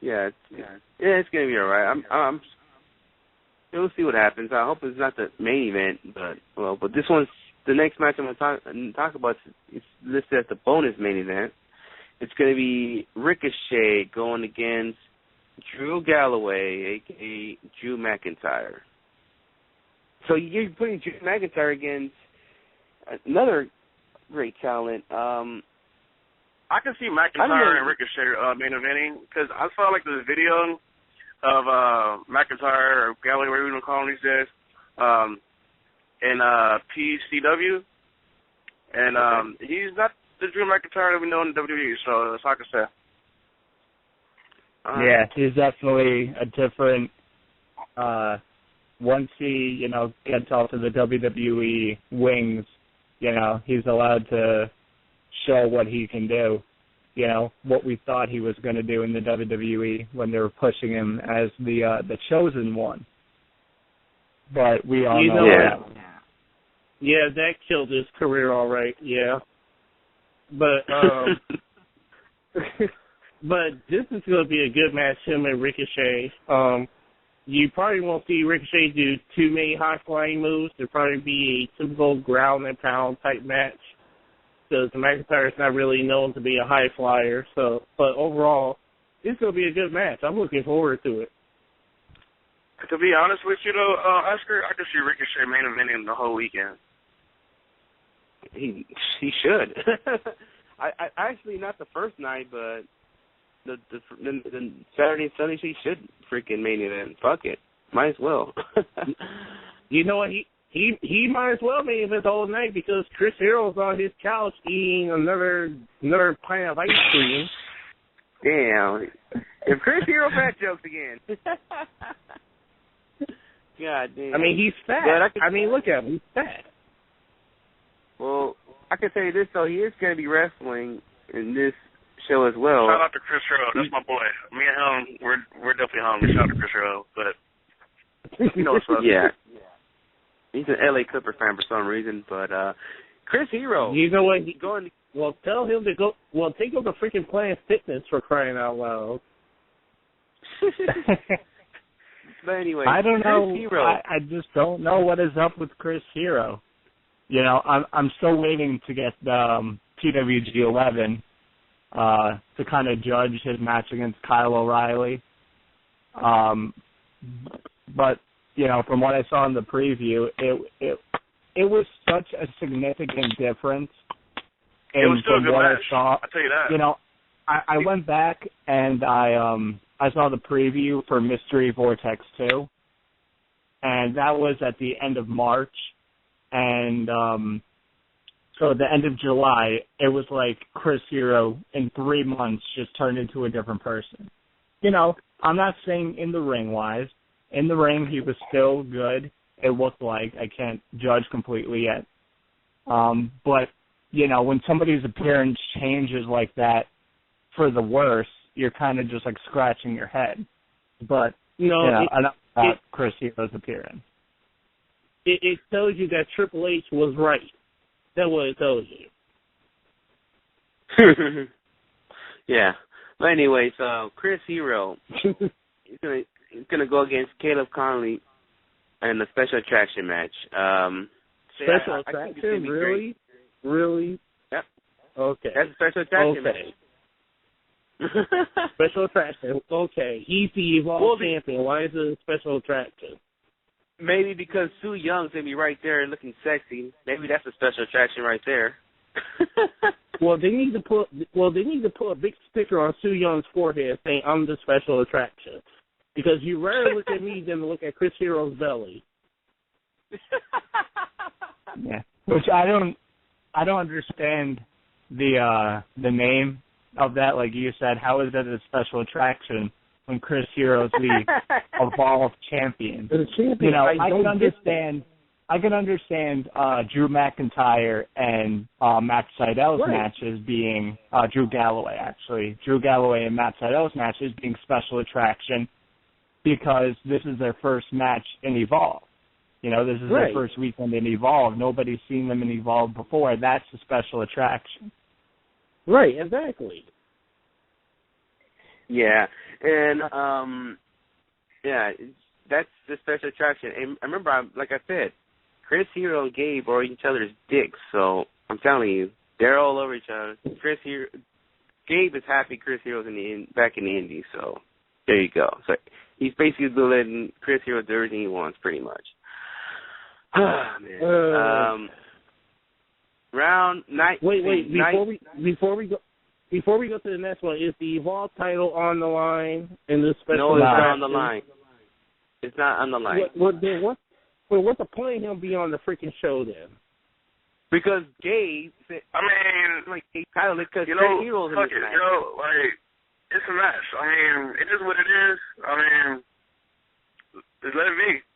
Yeah, it's gonna be all right. We'll see what happens. I hope it's not the main event, but this one's the next match I'm gonna talk about. It's listed as the bonus main event. It's gonna be Ricochet going against Drew Galloway, aka Drew McIntyre. So you're putting Drew McIntyre against another great talent. I can see McIntyre and Ricochet main eventing because I saw like the video of McIntyre or Galloway, whatever you want to call him these days, in PCW, and he's not the Drew McIntyre that we know in WWE. So that's all I can say. Yeah, he's definitely a different. Once he gets off of the WWE wings, he's allowed to show what he can do, what we thought he was going to do in the WWE when they were pushing him as the chosen one. But we all know that. Yeah, that killed his career all right, yeah. But but this is going to be a good match, him and Ricochet. You probably won't see Ricochet do too many high-flying moves. It'll probably be a typical ground and pound type match, because McIntyre is not really known to be a high flyer. So, but overall, it's going to be a good match. I'm looking forward to it. To be honest with you, though, Oscar, I can see Ricochet main eventing the whole weekend. He should. I actually not the first night, but the Saturday and Sunday he should freaking main event. Fuck it, might as well. You know what? He might as well be event the whole night because Chris Hero's on his couch eating another pint of ice cream. Damn. If Chris Hero fat jokes again. God damn. I mean, he's fat. Look at him. He's fat. Well, I can tell you this, though. He is going to be wrestling in this show as well. Shout out to Chris Hero. That's my boy. Me and him, we're definitely hungry. Shout out to Chris Hero. But you know what's up. Yeah. He's an LA Clipper fan for some reason, but Chris Hero. You know what? Well, tell him to go. Well, take him to freaking Planet Fitness for crying out loud. But anyway, I don't know. Chris Hero. I just don't know what is up with Chris Hero. I'm still waiting to get PWG 11 to kind of judge his match against Kyle O'Reilly. But from what I saw in the preview, it was such a significant difference. It was still a good match. I saw, I'll tell you that. I went back and I I saw the preview for Mystery Vortex 2, and that was at the end of March, and so at the end of July, it was like Chris Hero in 3 months just turned into a different person. You know, I'm not saying in the ring-wise. In the ring, he was still good. It looked like. I can't judge completely yet. But, you know, when somebody's appearance changes like that for the worse, you're kind of just like scratching your head. But, enough about Chris Hero's appearance. It tells you that Triple H was right. That's what it tells you. Yeah. But anyway, so Chris Hero he's gonna go against Caleb Conley in a special attraction match. Special attraction? Really? Really? Yep. Okay. That's a special attraction match. Special attraction. Okay. He's the Evolve champion. Why is it a special attraction? Maybe because Sue Young's gonna be right there looking sexy. Maybe that's a special attraction right there. Well, they need to put a big sticker on Sue Young's forehead saying I'm the special attraction. Because you rather look at me than look at Chris Hero's belly. Yeah. Which I don't understand the name of that, like you said. How is that a special attraction when Chris Hero's the Evolve champion? You know, I can understand Drew McIntyre and Matt Sydal's matches being Drew Galloway and Matt Sydal's matches being special attraction because this is their first match in Evolve. You know, this is their first weekend in Evolve. Nobody's seen them in Evolve before. That's a special attraction. Right, exactly. Yeah, and that's the special attraction. And I remember, like I said, Chris Hero and Gabe are each other's dicks. So I'm telling you, they're all over each other. Gabe is happy Chris Hero's back in the Indies. So there you go. So he's basically letting Chris Hero do everything he wants, pretty much. Man. Round night. Wait. Before we go to the next one, is the Evolve title on the line in this special? No, it's not on the line. It's not on the line. What's the point of him being on the freaking show then? Because Gabe said, title because Chris Hero's in this match. It's a match. I mean, it is what it is. I mean, just let it be.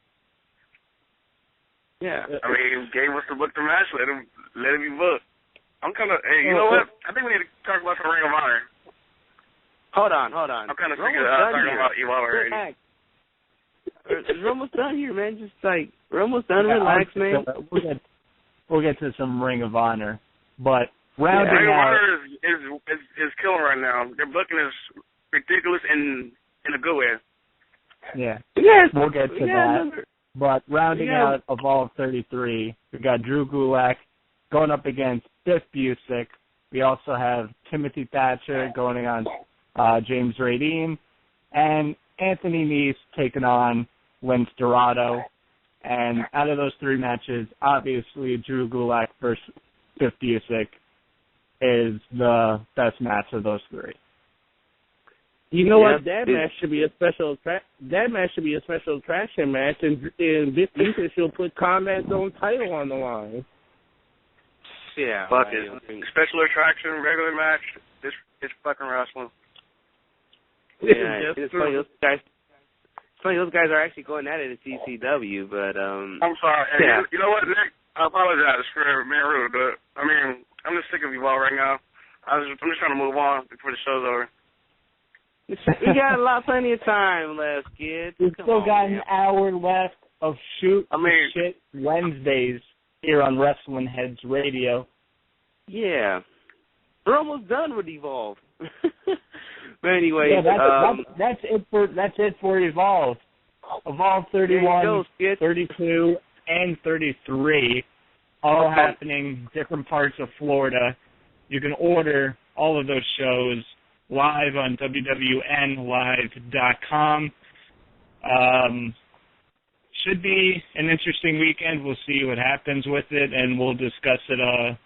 Yeah. I mean, Gabe wants to book the match. Let it be booked. I'm kind of. Hey, you know what? I think we need to talk about some Ring of Honor. Hold on. I'm kind of sick of talking about Evolve already. We're almost done here, man. We're almost done. Relax, man. We'll get to some Ring of Honor, but rounding Ring of out. Honor is killing right now. Their booking is ridiculous in a good way. Yeah. Yes. We'll get to that. But rounding out Evolve 33, we got Drew Gulak going up against Biff Busick. We also have Timothy Thatcher going on James Radine, and Anthony Nese taking on Lince Dorado. And out of those three matches, obviously Drew Gulak versus Biff Busick is the best match of those three. You know what? That match should be a special attraction match, and Biff Busick should put Combat Zone title on the line. Yeah. Fuck it. Special attraction, regular match. It's fucking wrestling. Yeah, it's funny. Those guys are actually going at it at CCW, but I'm sorry. Hey, you know what, Nick? I apologize for being rude, but I mean, I'm just sick of Evolve right now. I'm just trying to move on before the show's over. We got plenty of time left, kid. We've still got an hour left of Shit Wednesdays here on Wrestling Heads Radio. Yeah. We're almost done with Evolve. But anyway, that's it for Evolve. Evolve 31, 32, and 33, all happening different parts of Florida. You can order all of those shows live on WWNlive.com. Should be an interesting weekend. We'll see what happens with it, and we'll discuss it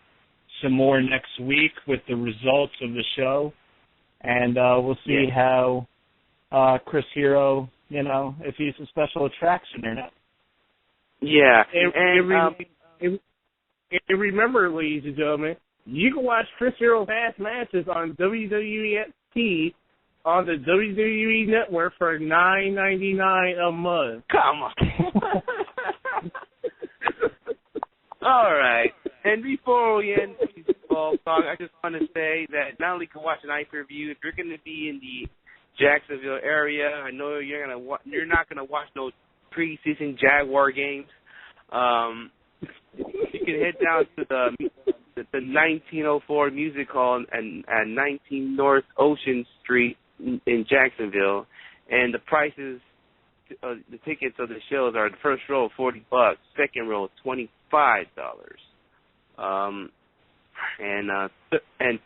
some more next week with the results of the show. And we'll see how Chris Hero, if he's a special attraction or not. Yeah. And remember, ladies and gentlemen, you can watch Chris Hero past matches on WWE NXT on the WWE Network for $9.99 a month. Come on. All right. And before we end this ball talk, I just want to say that not only can watch an pay-per-view, if you're going to be in the Jacksonville area, I know you're not going to watch no preseason Jaguar games. You can head down to the 1904 Music Hall and 19 North Ocean Street in Jacksonville, and the prices, the tickets of the shows are the first row $40, second row $25, and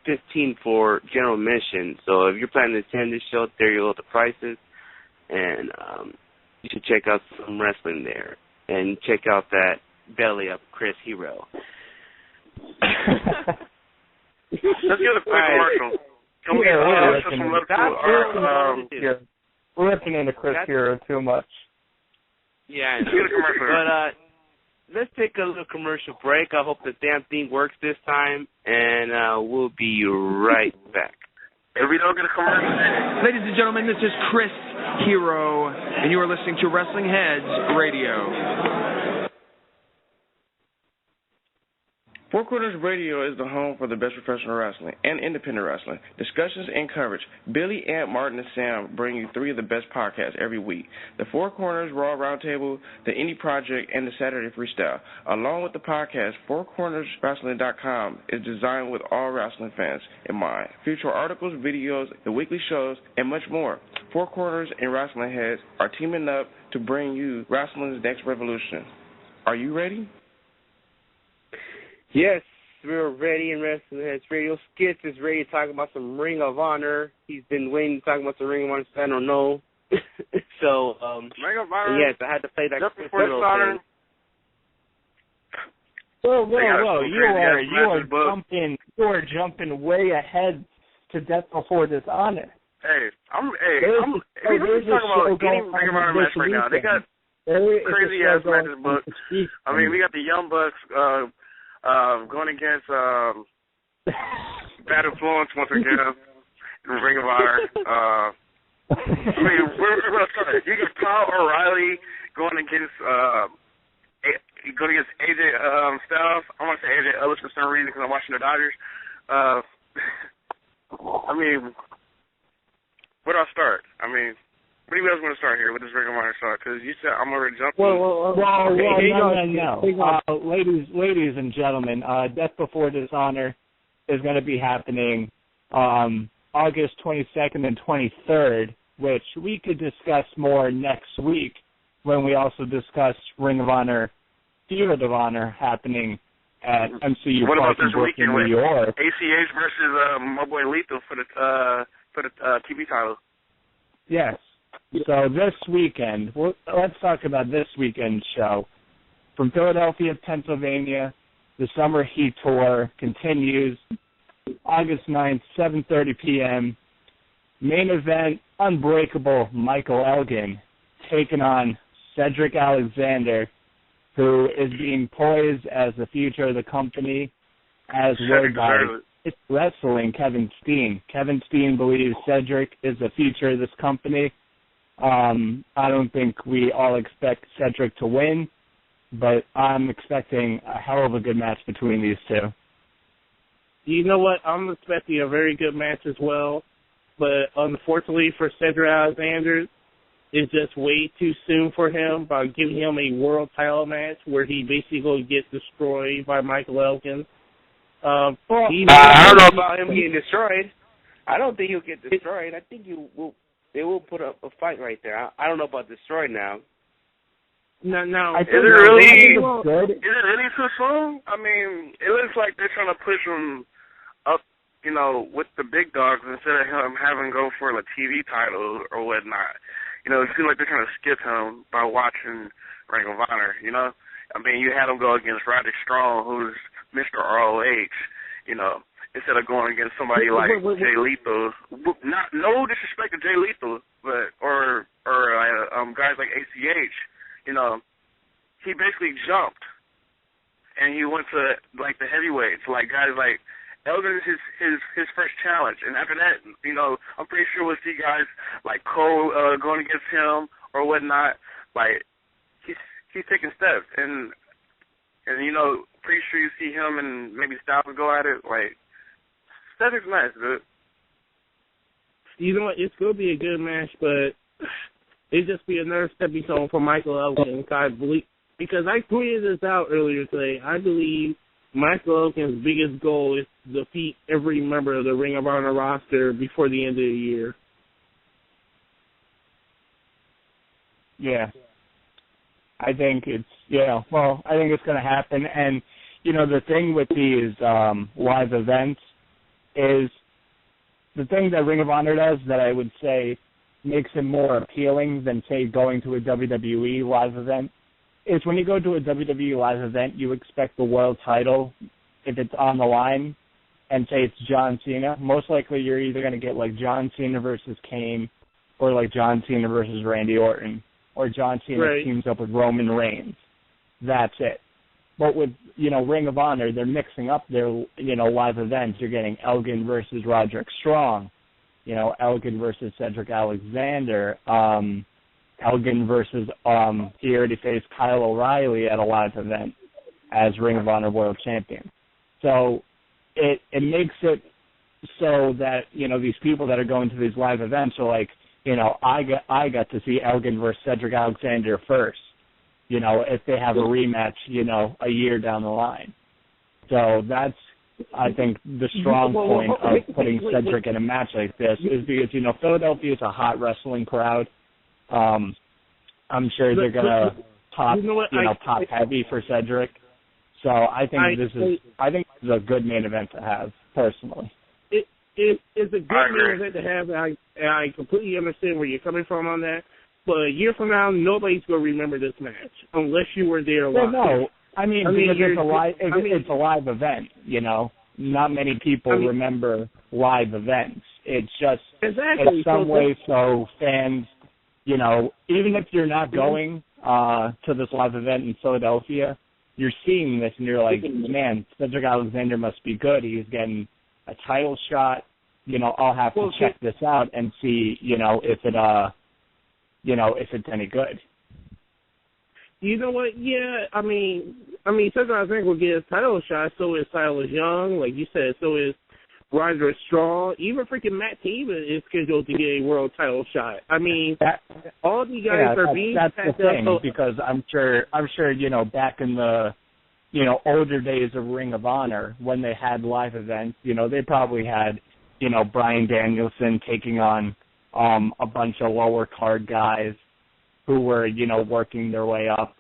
$15 for general admission. So if you're planning to attend this show, there you go, the prices, and you should check out some wrestling there, and check out that belly of Chris Hero. Let's get a quick commercial. Can we we're ripping into Chris Hero too much. Yeah, but let's take a little commercial break. I hope the damn thing works this time, and we'll be right back. If we don't get a commercial, Ladies and gentlemen, this is Chris Hero, and you are listening to Wrestling Heads Radio. Four Corners Radio is the home for the best professional wrestling and independent wrestling, discussions and coverage. Billy, Ant, Martin, and Sam bring you three of the best podcasts every week. The Four Corners Raw Roundtable, the Indie Project, and the Saturday Freestyle. Along with the podcast, FourCornersWrestling.com is designed with all wrestling fans in mind. Feature articles, videos, the weekly shows, and much more. Four Corners and Wrestling Heads are teaming up to bring you wrestling's next revolution. Are you ready? Yes, we're ready, and Wrestling Heads Radio Skits is ready to talk about some Ring of Honor. He's been waiting to talk about some Ring of Honor, so I don't know. So, Ring of Honor. Yes, I had to play that. Just before the honor. Whoa! You are jumping way ahead to Death Before Dishonor. Hey, we talking about any Ring of Honor match right now. They got crazy ass matches booked. I mean, we got the Young Bucks going against Bad Influence once again in Ring of Honor. I mean, we're going to start. You got Kyle O'Reilly going against AJ Styles. I want to say AJ Ellis for some reason because I'm watching the Dodgers. I mean, where do I start? I mean, where do you guys want to start here with this Ring of Honor start? Because you said I'm already jumping. No. Ladies and gentlemen, Death Before Dishonor is going to be happening August 22nd and 23rd, which we could discuss more next week when we also discuss Ring of Honor, Feud of Honor happening at MCU Park in Brooklyn, New York. ACH versus my boy Lethal for the TV title. Yes. So this weekend, let's talk about this weekend's show. From Philadelphia, Pennsylvania, the Summer Heat Tour continues August 9th, 7:30 p.m. Main event, Unbreakable Michael Elgin taking on Cedric Alexander, who is being poised as the future of the company, as word by It's Wrestling Kevin Steen. Kevin Steen believes Cedric is the future of this company. I don't think we all expect Cedric to win, but I'm expecting a hell of a good match between these two. You know what? I'm expecting a very good match as well, but unfortunately for Cedric Alexander, it's just way too soon for him by giving him a world title match where he basically gets destroyed by Michael Elgin. I don't know about him getting destroyed. I don't think he'll get destroyed. I think they will put up a fight right there. I don't know about destroyed now. No. Is it really too soon? I mean, it looks like they're trying to push him up, with the big dogs instead of him having to go for a TV title or whatnot. It seems like they're trying to skip him by watching Ring of Honor, I mean, you had him go against Roderick Strong, who's Mr. ROH, instead of going against somebody like Jay Lethal. No disrespect to Jay Lethal, but actually jumped, and he went to like the heavyweights, like guys like Elgin is his first challenge, and after that, I'm pretty sure we'll see guys like Cole going against him or whatnot. Like he's taking steps, and pretty sure you see him and maybe Styles go at it. Like Cedric's nice, dude. You know what? It's gonna be a good match, but it'd just be another stepping stone for Michael Elgin. Because I tweeted this out earlier today. I believe Michael Elgin's biggest goal is to defeat every member of the Ring of Honor roster before the end of the year. Yeah. I think it's going to happen. And, the thing with these live events is the thing that Ring of Honor does that I would say makes it more appealing than, say, going to a WWE live event is when you go to a WWE live event, you expect the world title, if it's on the line, and say it's John Cena. Most likely you're either going to get like John Cena versus Kane or like John Cena versus Randy Orton or John Cena teams up with Roman Reigns. That's it. But with, Ring of Honor, they're mixing up their, live events. You're getting Elgin versus Roderick Strong, Elgin versus Cedric Alexander, Elgin versus he already faced Kyle O'Reilly at a live event as Ring of Honor World Champion. So it makes it so that, these people that are going to these live events are like, I got to see Elgin versus Cedric Alexander first, if they have a rematch, a year down the line. So that's, I think, the strong point of putting Cedric in a match like this is because, Philadelphia is a hot wrestling crowd. I'm sure they're gonna pop, pop heavy for Cedric. So I think this is a good main event to have, personally. It's a good main event to have. And I completely understand where you're coming from on that. But a year from now, nobody's gonna remember this match unless you were there live. No, because it's a live event. Not many people remember live events. It's just in some way so fans. Even if you're not going to this live event in Philadelphia, you're seeing this and you're like, man, Cedric Alexander must be good. He's getting a title shot. I'll have to check this out and see, if it's any good. You know what? Yeah, Cedric Alexander will get a title shot. So is Silas Young, like you said. So is Roderick Strong. Even freaking Matt Taven is scheduled to get a world title shot. All these guys are being that's the thing, because I'm sure back in the older days of Ring of Honor when they had live events, they probably had Bryan Danielson taking on a bunch of lower card guys who were working their way up.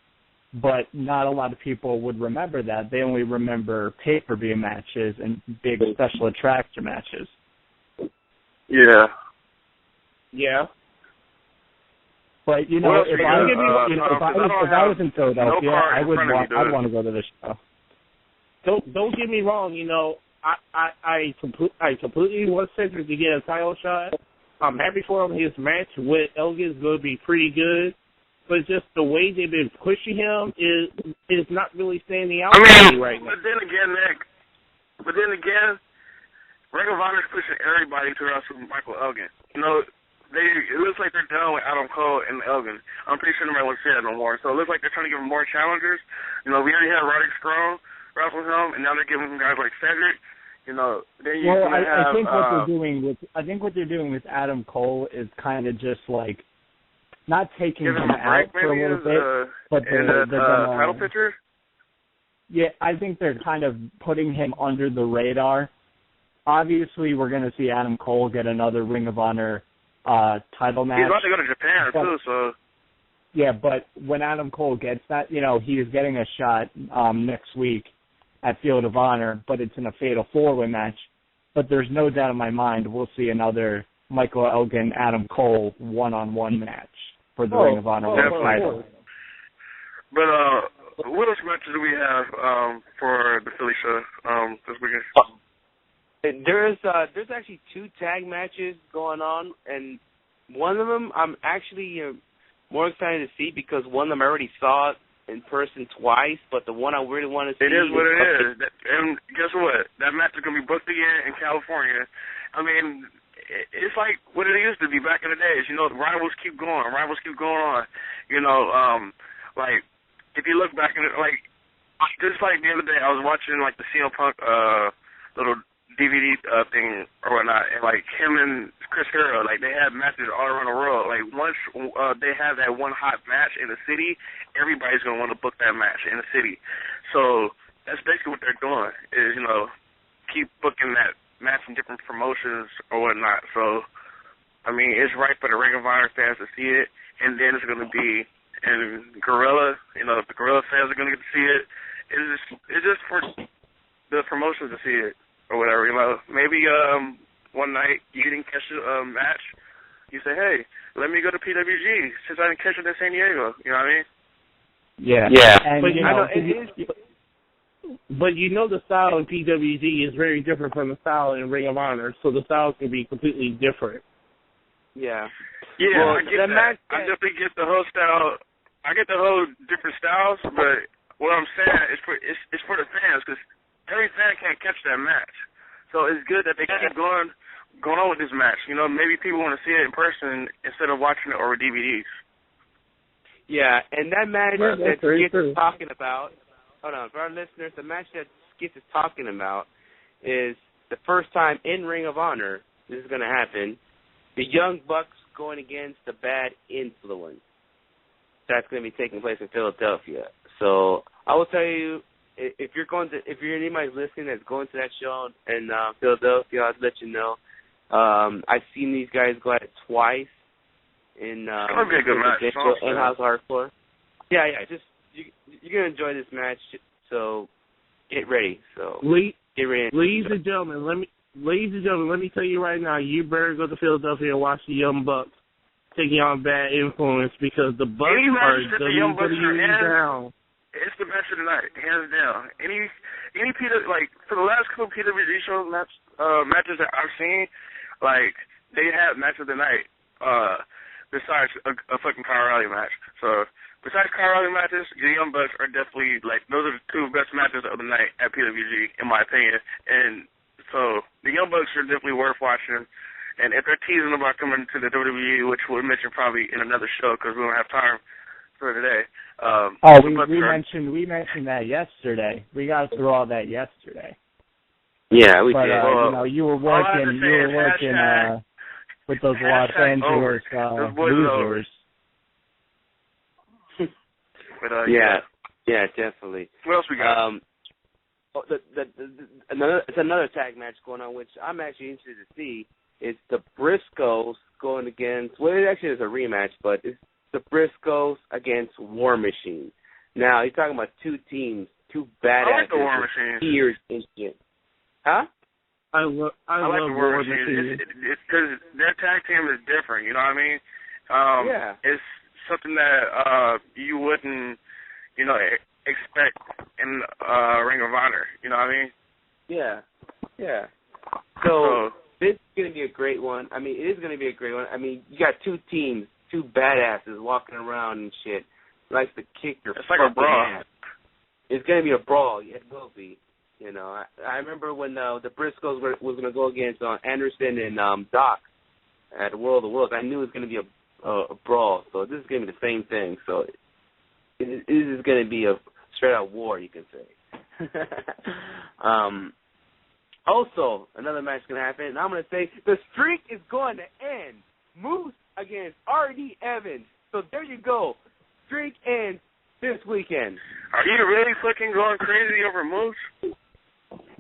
But not a lot of people would remember that. They only remember pay-per-view matches and big special attraction matches. Yeah. Yeah. But if I was in Philadelphia, I'd want to go to this show. Don't get me wrong. I completely want Cedric to get a title shot. I'm happy for him. His match with Elgin is going to be pretty good. But just the way they've been pushing him is not really standing out right now. But then again, Nick, Ring of Honor is pushing everybody to wrestle Michael Elgin. It looks like they're done with Adam Cole and Elgin. I'm pretty sure nobody wants to say that no more. So it looks like they're trying to give him more challengers. We already had Roderick Strong wrestle him, and now they're giving him guys like Cedric. I think what they're doing with Adam Cole is kind of just like not taking him out for a little bit, but they're gonna, title picture. Yeah, I think they're kind of putting him under the radar. Obviously, we're going to see Adam Cole get another Ring of Honor title match. He's about to go to Japan too, so. Yeah, but when Adam Cole gets that, he is getting a shot next week at Field of Honor, but it's in a Fatal 4-Way match. But there's no doubt in my mind we'll see another Michael Elgin, Adam Cole one-on-one match for the Ring of Honor World title. But what else matches do we have for the Philly show this weekend? There's actually 2 tag matches going on, and one of them I'm actually more excited to see because one of them I already saw in person twice, but the one I really want to see. It is what it is. And guess what? That match is going to be booked again in California. I mean, it's like what it used to be back in the days. You know, rivals keep going. Rivals keep going on. You know, like, if you look back in it, like, just like the other day, I was watching, like, the CM Punk little DVD thing or whatnot, and, like, him and Chris Hero, like, they had matches all around the world. Like, once they have that one hot match in the city, everybody's going to want to book that match in the city. So that's basically what they're doing is, you know, keep booking that match in different promotions or whatnot. So, I mean, it's right for the Ring of Honor fans to see it, and then it's going to be in Gorilla, you know, the Gorilla fans are going to get to see it. It's just for the promotions to see it. Or whatever, you know. Maybe one night you didn't catch a match, you say, hey, let me go to PWG since I didn't catch it in San Diego. You know what I mean? Yeah. And, but you know, but you know the style in PWG is very different from the style in Ring of Honor, so the styles can be completely different. Yeah. Yeah, well, I get that. I definitely get the whole style. I get the whole different styles, but what I'm saying is it's for the fans because every fan can't catch that match. So it's good that they keep going on with this match. You know, maybe people want to see it in person instead of watching it over DVDs. Yeah, and that match that Skitz is talking about, hold on, for our listeners, the match that Skitz is talking about is the first time in Ring of Honor this is going to happen, the Young Bucks going against the Bad Influence. That's going to be taking place in Philadelphia. So I will tell you, if you're anybody listening that's going to that show in Philadelphia, I'll let you know. I've seen these guys go at it twice in in-house hardcore. Yeah, just you're gonna enjoy this match. So get ready. Get ready. Ladies and gentlemen, let me tell you right now, you better go to Philadelphia and watch the Young Bucks taking on Bad Influence because the Bucks are WWE down. It's the match of the night, hands down. Any like for the last couple of PWG shows matches that I've seen, like they have match of the night. Besides a fucking Kyle O'Reilly match. So besides Kyle O'Reilly matches, the Young Bucks are definitely like those are the two best matches of the night at PWG in my opinion. And so the Young Bucks are definitely worth watching. And if they're teasing about coming to the WWE, which we'll mention probably in another show because we don't have time for today. We mentioned that yesterday. We got through all that yesterday. Yeah, we did. You know, you were working with those Los Angeles losers. But, yeah, definitely. What else we got? It's another tag match going on, which I'm actually interested to see. It's the Briscoes going against. Well, it actually is a rematch, but it's the Briscoes against War Machine. Now, you're talking about two teams, two badasses. I like the War Machine. Years instant. Huh? I like the War Machine. It's because their tag team is different, you know what I mean? Yeah. It's something that you wouldn't, you know, expect in Ring of Honor, you know what I mean? Yeah. So this is going to be a great one. I mean, it is going to be a great one. I mean, you got two teams, two badasses walking around and shit. Likes to kick your It's like a brawl. ass. It's going to be a brawl. It will be. You know, I remember when the Briscoes was going to go against Anderson and Doc at World of Worlds. I knew it was going to be a brawl. So this is going to be the same thing. So it is going to be a straight-out war, you can say. Also, another match is going to happen, and I'm going to say the streak is going to end. Moose against R.D. Evans. So there you go. Streak ends this weekend. Are you really fucking going crazy over Moose?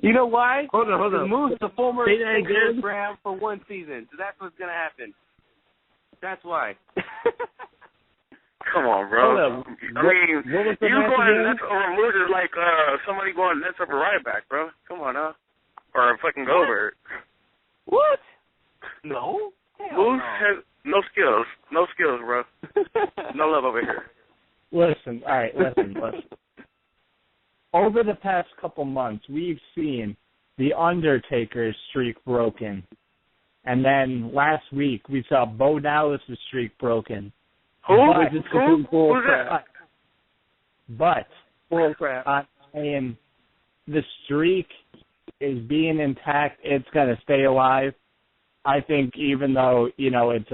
You know why? Hold on. Moose, the former Graham for one season. So that's what's going to happen. That's why. Come on, bro. Hold on. I mean, what was the you match going again? nuts over Moose is like somebody going nuts over Ryback, bro. Come on, huh? Or fucking Goldberg. What? No. Moose has no skills. No skills, bro. No love over here. Listen. Over the past couple months, we've seen The Undertaker's streak broken. And then last week, we saw Bo Dallas' streak broken. Who's that? But Bull crap. I am, the streak is being intact. It's going to stay alive. I think even though, it's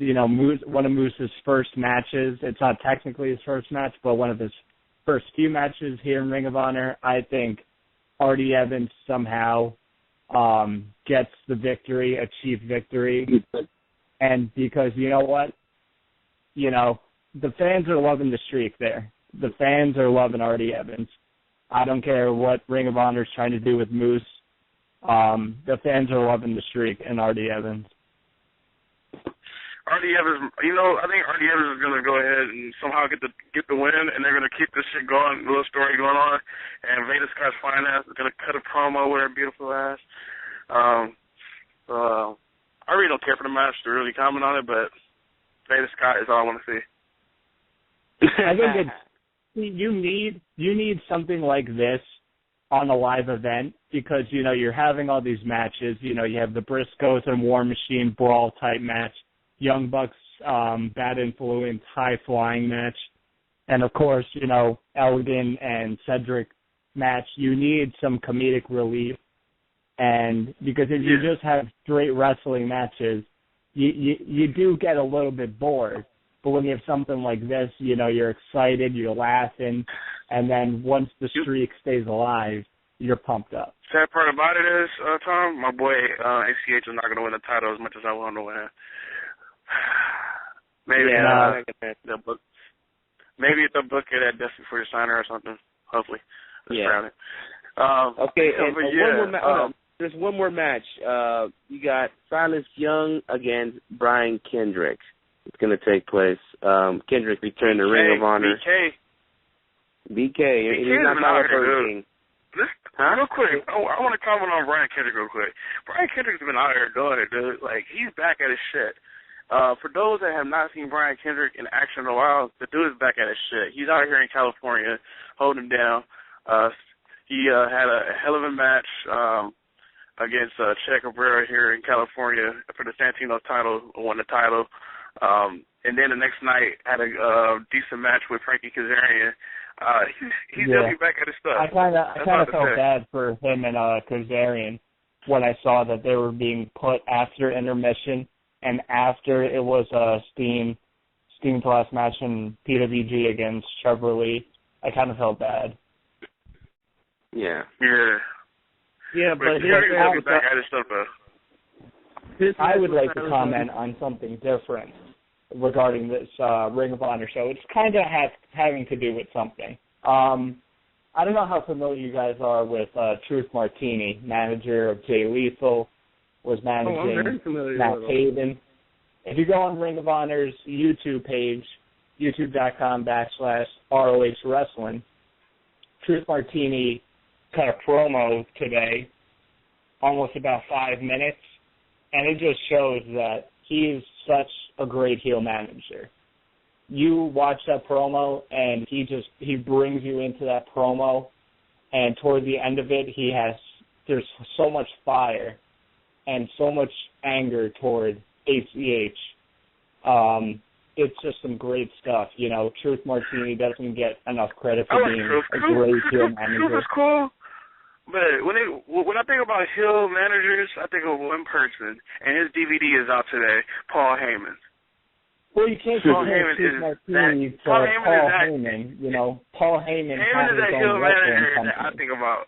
Moose, one of Moose's first matches. It's not technically his first match, but one of his first few matches here in Ring of Honor. I think Artie Evans somehow gets the victory, achieved victory. And because you know what? The fans are loving the streak there. The fans are loving Artie Evans. I don't care what Ring of Honor is trying to do with Moose. The fans are loving the streak and Artie Evans. Artie Evans, I think Artie Evans is going to go ahead and somehow get the win, and they're going to keep this shit going, the little story going on. And Veda Scott's fine ass is going to cut a promo with her beautiful ass. I really don't care for the match to really comment on it, but Veda Scott is all I want to see. I think you need something like this on a live event because, you're having all these matches. You have the Briscoes and War Machine brawl type match, Young Bucks, Bad Influence, high flying match. And of course, Elgin and Cedric match. You need some comedic relief. And because if you just have straight wrestling matches, you do get a little bit bored. But when you have something like this, you're excited, you're laughing, and then once the streak stays alive, you're pumped up. Sad part about it is, Tom, my boy ACH is not going to win the title as much as I want him to win. Maybe maybe they'll book it at Destiny for your signer or something. Hopefully, okay. There's one more match. You got Silas Young against Brian Kendrick. It's going to take place. Kendrick returned to Ring of Honor. BK. He's not my King. Real quick, I want to comment on Brian Kendrick real quick. Brian Kendrick's been out here doing it, dude. Like, he's back at his shit. For those that have not seen Brian Kendrick in action in a while, the dude is back at his shit. He's out here in California holding him down. He had a hell of a match against Che Cabrera here in California for the Santino title, won the title. And then the next night had a decent match with Frankie Kazarian. He's definitely back at his stuff. I kind of felt bad for him and Kazarian when I saw that they were being put after intermission and after it was Steam's last match in PWG against Trevor Lee. I kind of felt bad. Yeah, but he's back at his stuff though. I would like to comment on something different regarding this Ring of Honor show. It's kind of having to do with something. I don't know how familiar you guys are with Truth Martini, manager of Jay Lethal, was managing Matt Taven. If you go on Ring of Honor's YouTube page, youtube.com/ROH Wrestling, Truth Martini cut a promo today, almost about 5 minutes, and it just shows that he is such a great heel manager. You watch that promo, and he brings you into that promo, and toward the end of it, there's so much fire and so much anger toward ACH. It's just some great stuff. Truth Martini doesn't get enough credit for being a great heel manager. Truth is cool. But when I think about heel managers, I think of one person, and his DVD is out today, Paul Heyman. Well, you can't compare Truth Martini to Paul Heyman. Paul Heyman has his own wrestling company. I think about.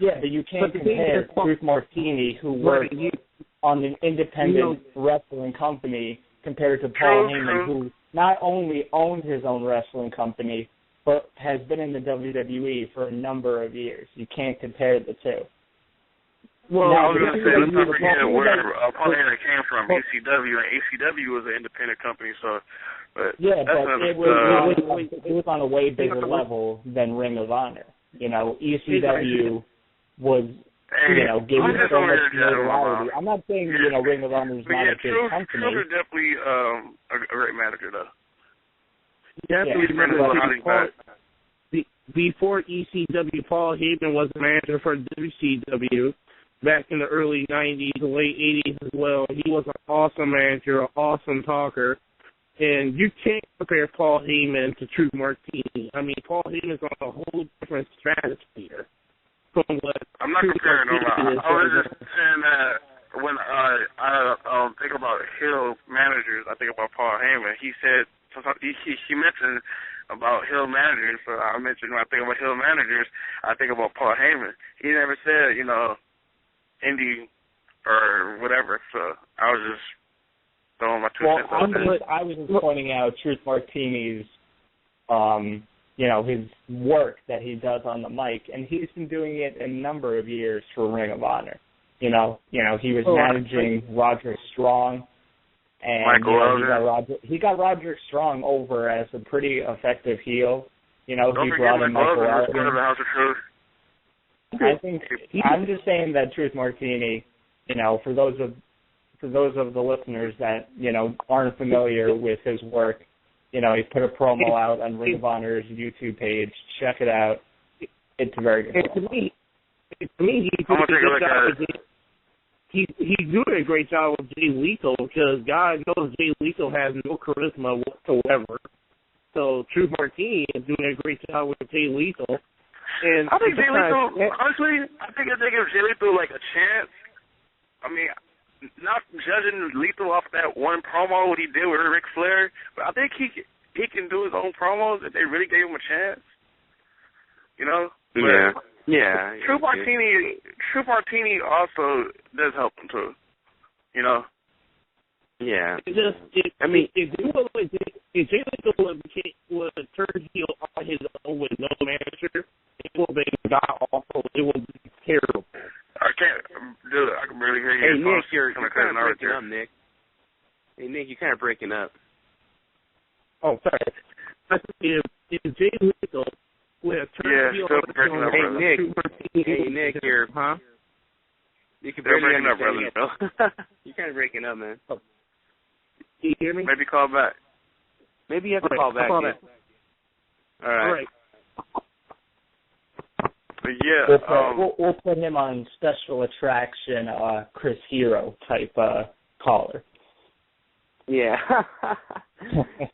Yeah, but you can't compare Truth Martini, who worked on an independent wrestling company, compared to Paul Heyman, who not only owned his own wrestling company, but has been in the WWE for a number of years. You can't compare the two. Well, I was going to say, let's not forget where Paul Heyman came from, ECW, and ECW was an independent company, so... But yeah, but it was on a way bigger level than Ring of Honor. ECW was, giving so much notoriety. I'm not saying, Ring of Honor is not a big company. Truth is definitely a great manager, though. You have to remember before ECW, Paul Heyman was the manager for WCW back in the early 90s, the late 80s as well. He was an awesome manager, an awesome talker. And you can't compare Paul Heyman to Truth Martini. I mean, Paul Heyman's on a whole different stratosphere from what I'm not comparing them. I was just saying that when I think about heel managers, I think about Paul Heyman. He said, he mentioned about heel managers, so I mentioned when I think about heel managers, I think about Paul Heyman. He never said, indie or whatever, so I was just throwing my 2 cents out there. I was just pointing out Truth Martini's, his work that he does on the mic, and he's been doing it a number of years for Ring of Honor. He was managing Roderick Strong, and he got Roderick Strong over as a pretty effective heel. He brought in Michael Elgin. I think I'm just saying that Truth Martini, for those of the listeners that aren't familiar with his work, he put a promo out on Ring of Honor's YouTube page. Check it out. It's very good. And to me, he's doing a good job. He's doing a great job with Jay Lethal because God knows Jay Lethal has no charisma whatsoever. So Truth Martini is doing a great job with Jay Lethal. And I think Jay Lethal, honestly, I think if they give Jay Lethal like a chance, I mean, not judging Lethal off that one promo what he did with Ric Flair, but I think he can do his own promos if they really gave him a chance. Yeah. Truth Martini also does help him too. Yeah. If Jay Lethal would turn heel on his own with no manager, it would have been god awful. It would be terrible. I can't do it. I can barely hear you. Hey, Nick, you're kind of breaking up, Nick. Hey, Nick, you're kind of breaking up. Oh, sorry. I think if Jay Lethal would have turned heel on his own, Hey, Nick, you're... Huh? You can barely understand you, Bill. You're kind of breaking up, man. Can you hear me? Maybe call back. Maybe you have to call back. All right. But yeah, we'll put him on special attraction, Chris Hero type caller. Yeah.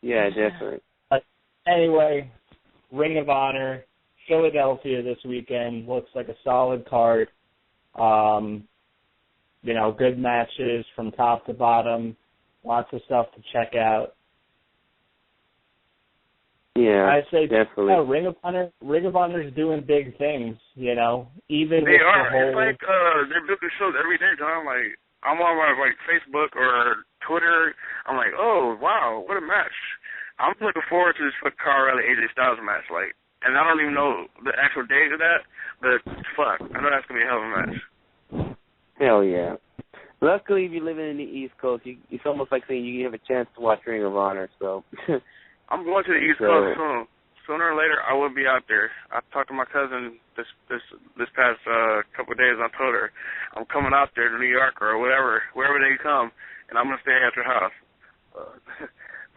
Yeah, definitely. Anyway, Ring of Honor, Philadelphia this weekend looks like a solid card. Good matches from top to bottom. Lots of stuff to check out. Yeah, I say definitely. Ring of Honor's doing big things, even they with are. the whole... It's like they're booking shows every day, John. Like, I'm on my Facebook or Twitter. I'm like, oh, wow, what a match. I'm looking forward to this Kyle O'Reilly AJ Styles match. Like, and I don't even know the actual date of that, but fuck, I know that's going to be a hell of a match. Hell yeah. Luckily, if you're living in the East Coast, it's almost like saying you have a chance to watch Ring of Honor, so... I'm going to the East Coast soon. Sooner or later, I will be out there. I talked to my cousin this past couple of days. I told her I'm coming out there to New York or whatever, wherever they come, and I'm going to stay at your house.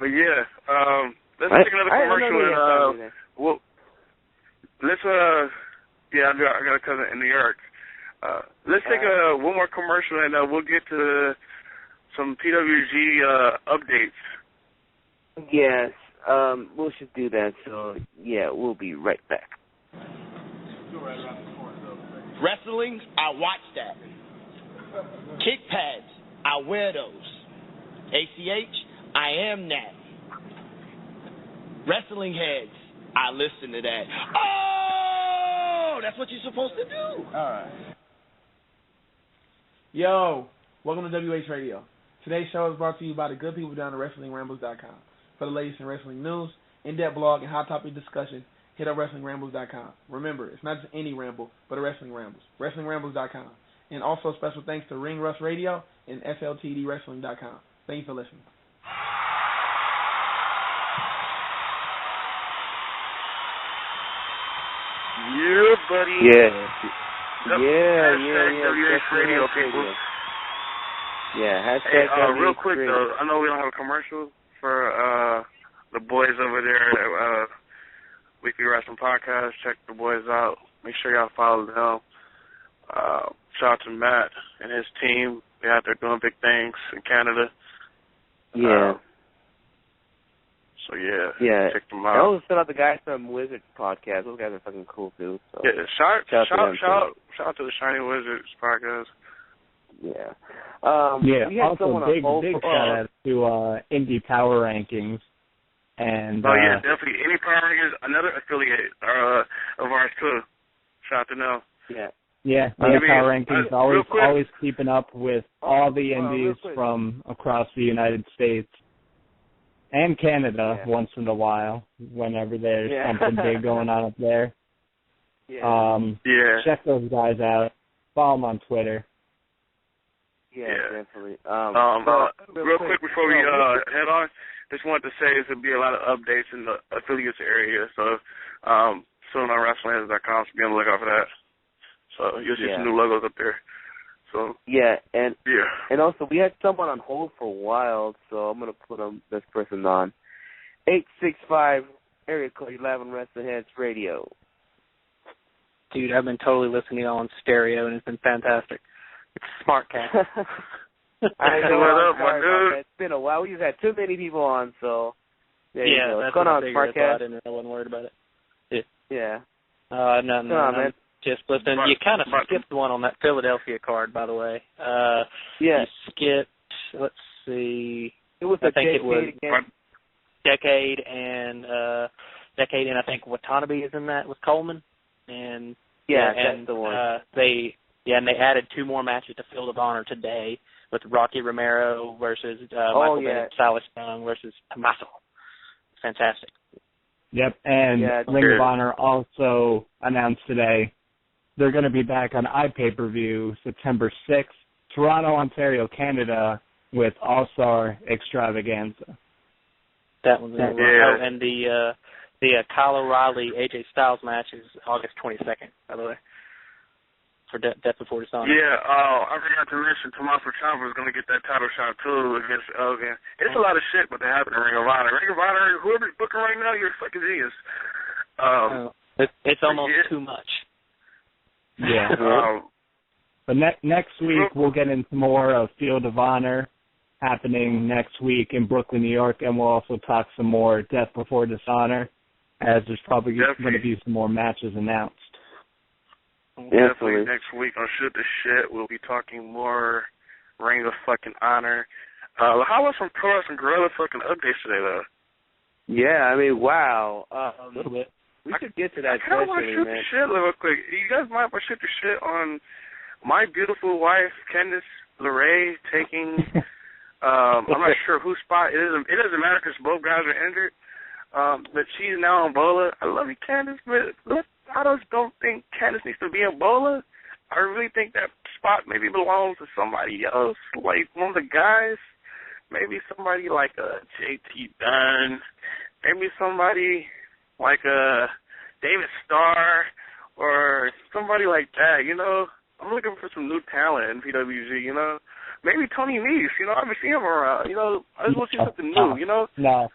But yeah, let's take another commercial. I got a cousin in New York. Let's take one more commercial, and we'll get to some PWG updates. Yes. We should do that, so, yeah, we'll be right back. Wrestling, I watch that. Kick pads, I wear those. ACH, I am that. Wrestling heads, I listen to that. Oh, that's what you're supposed to do. All right. Yo, welcome to WH Radio. Today's show is brought to you by the good people down at WrestlingRambles.com. For the latest in wrestling news, in-depth blog, and hot topic discussion, hit up WrestlingRambles.com. Remember, it's not just any ramble, but a Wrestling Rambles. WrestlingRambles.com. And also special thanks to Ring Rust Radio and SLTDWrestling.com. Thank you for listening. Yeah, buddy. Yeah. WH Radio, people. Yeah, hashtag real quick, though, I know we don't have a commercial for the boys over there at Weekly Wrestling Podcast. Check the boys out. Make sure y'all follow them. Shout out to Matt and his team. They're out there doing big things in Canada. Yeah. So yeah, Yeah. check them I out. also shout out the guys from Wizard Podcast. Those guys are fucking cool too. So. Yeah, shout out to the Shiny Wizards podcast. Yeah. Yeah, we had also someone on big hold for, shout out to Indie Power Rankings. And yeah, definitely. Indie Power Rankings, another affiliate of ours too. Shout out to them. Yeah. Yeah, Indie Power Rankings always keeping up with all the indies from across the United States and Canada once in a while, whenever there's something big going on up there. Yeah. Check those guys out. Follow them on Twitter. Yeah, definitely. Real quick before we head on, just wanted to say there'll be a lot of updates in the affiliates area. So soon on WrestlingHeads.com, so be on the lookout for that. So you'll see some new logos up there. So and also we had someone on hold for a while, so I'm gonna put this person on. 865 area code 11 Wrestling Heads Radio. Dude, I've been totally listening to you on stereo, and it's been fantastic. It's SmartCast. I know. What up, my dude? It's been a while. We've had too many people on, so there you go. That's what's going what on, I figured. SmartCast? I wasn't worried about it. Yeah. Nothing. Man. Just listening. You kind of skipped one on that Philadelphia card, by the way. You skipped. Let's see. It was Decade and I think Watanabe is in that with Coleman. And that's the one. They added 2 more matches to Field of Honor today with Rocky Romero versus Michael Bennett, Silas Young versus Tommaso. Fantastic. Yep, and Ring of Honor also announced today they're going to be back on iPay-per-view September 6th, Toronto, Ontario, Canada, with All-Star Extravaganza. That one's and the Kyle O'Reilly AJ Styles match is August 22nd, by the way, for Death Before Dishonor. Yeah, I forgot to mention Tommaso Ciampa is going to get that title shot too against Elgin. It's a lot of shit, but they happen in Ring of Honor. Ring of Honor, whoever's booking right now, you're a fucking genius. It's almost too much. Yeah. But next week we'll get into more of Field of Honor happening next week in Brooklyn, New York, and we'll also talk some more Death Before Dishonor, as there's probably going to be some more matches announced. Definitely next week on Shoot the Shit, we'll be talking more Ring of fucking Honor. How was some Pro Wrestling Guerrilla fucking updates today, though? Yeah, I mean, wow. A little bit. We should get to that. I kind of want to shoot the shit real quick. You guys mind if I shoot the shit on my beautiful wife, Candice LeRae, taking, I'm not sure whose spot it is. It doesn't matter because both guys are injured. But she's now on Bola. I love you, Candice, but I just don't think Candice needs to be in Bola. I really think that spot maybe belongs to somebody else, like one of the guys. Maybe somebody like a JT Dunn. Maybe somebody like a David Starr or somebody like that, you know. I'm looking for some new talent in PWG, you know. Maybe Tony Nese, you know. I've been seeing him around, you know. I just want to see something new, you know. No.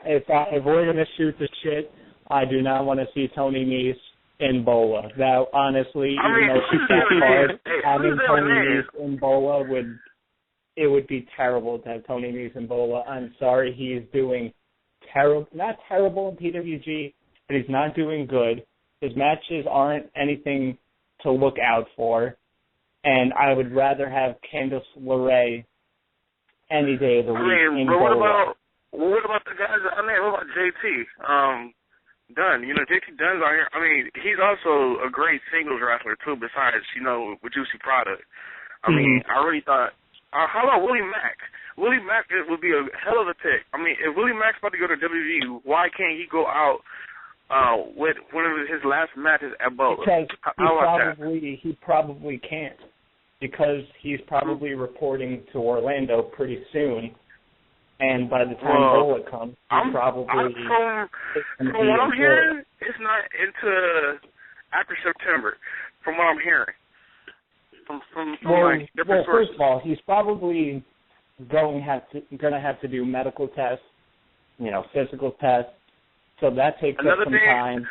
If we're going to shoot the shit, I do not want to see Tony Nese in Bola. That, honestly, even though she's that hard, having Tony Nese in Bola would be terrible to have Tony Nese in Bola. I'm sorry, he's doing not terrible in PWG, but he's not doing good. His matches aren't anything to look out for, and I would rather have Candice LeRae any day of the week in Bola. What about the guys? I mean, what about JT Dunn? You know, JT Dunn's out here. I mean, he's also a great singles wrestler too. Besides, you know, with Juicy Product. I mean, I really thought. How about Willie Mack? Willie Mack would be a hell of a pick. I mean, if Willie Mack's about to go to WWE, why can't he go out with one of his last matches at Bola? Because he probably can't. Because he's probably reporting to Orlando pretty soon. And by the time Bola comes, from what I'm hearing, it's not into after September. From what I'm hearing, from like different sources. First of all, he's probably going to have to do medical tests, you know, physical tests. So that takes up some time.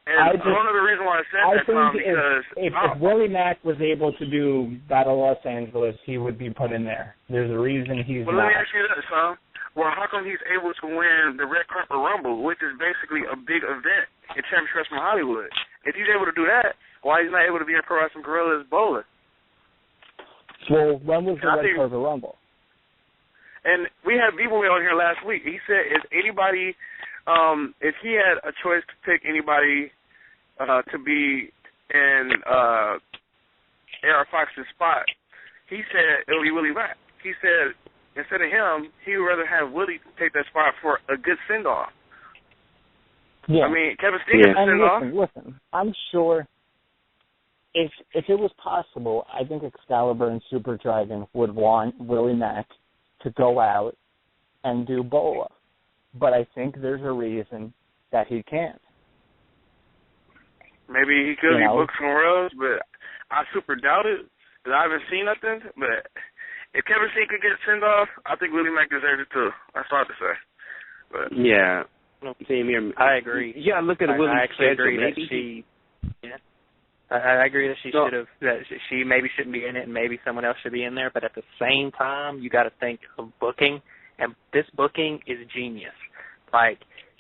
And one of the reasons why I said that, Tom, because if Willie Mack was able to do Battle Los Angeles, he would be put in there. There's a reason he's not. Let me ask you this, Tom. well, how come he's able to win the Red Carpet Rumble, which is basically a big event in Championship Wrestling Hollywood? If he's able to do that, why he's not able to be in Pro Wrestling Guerrillas bowling? Well, when was the Red Carpet Rumble? And we had B-Boy on here last week. He said if anybody, if he had a choice to pick anybody to be in A.R. Fox's spot, he said it would be Willie Mack. He said instead of him, he would rather have Willie take that spot for a good send-off. Yeah. I mean, Kevin Steen gets a send-off. Listen, I'm sure if it was possible, I think Excalibur and Super Dragon would want Willie Mack to go out and do Bola. But I think there's a reason that he can't. Maybe he could be booked somewhere else, but I super doubt it because I haven't seen nothing. But if Kevin Steen could get sent off, I think Willie Mack deserves it too. That's all I have to say. But yeah. Same here. I agree. Yeah, look at Willie's I actually schedule. agree that she. Yeah. I agree that she should have. That she maybe shouldn't be in it, and maybe someone else should be in there. But at the same time, you got to think of booking, and this booking is genius. Like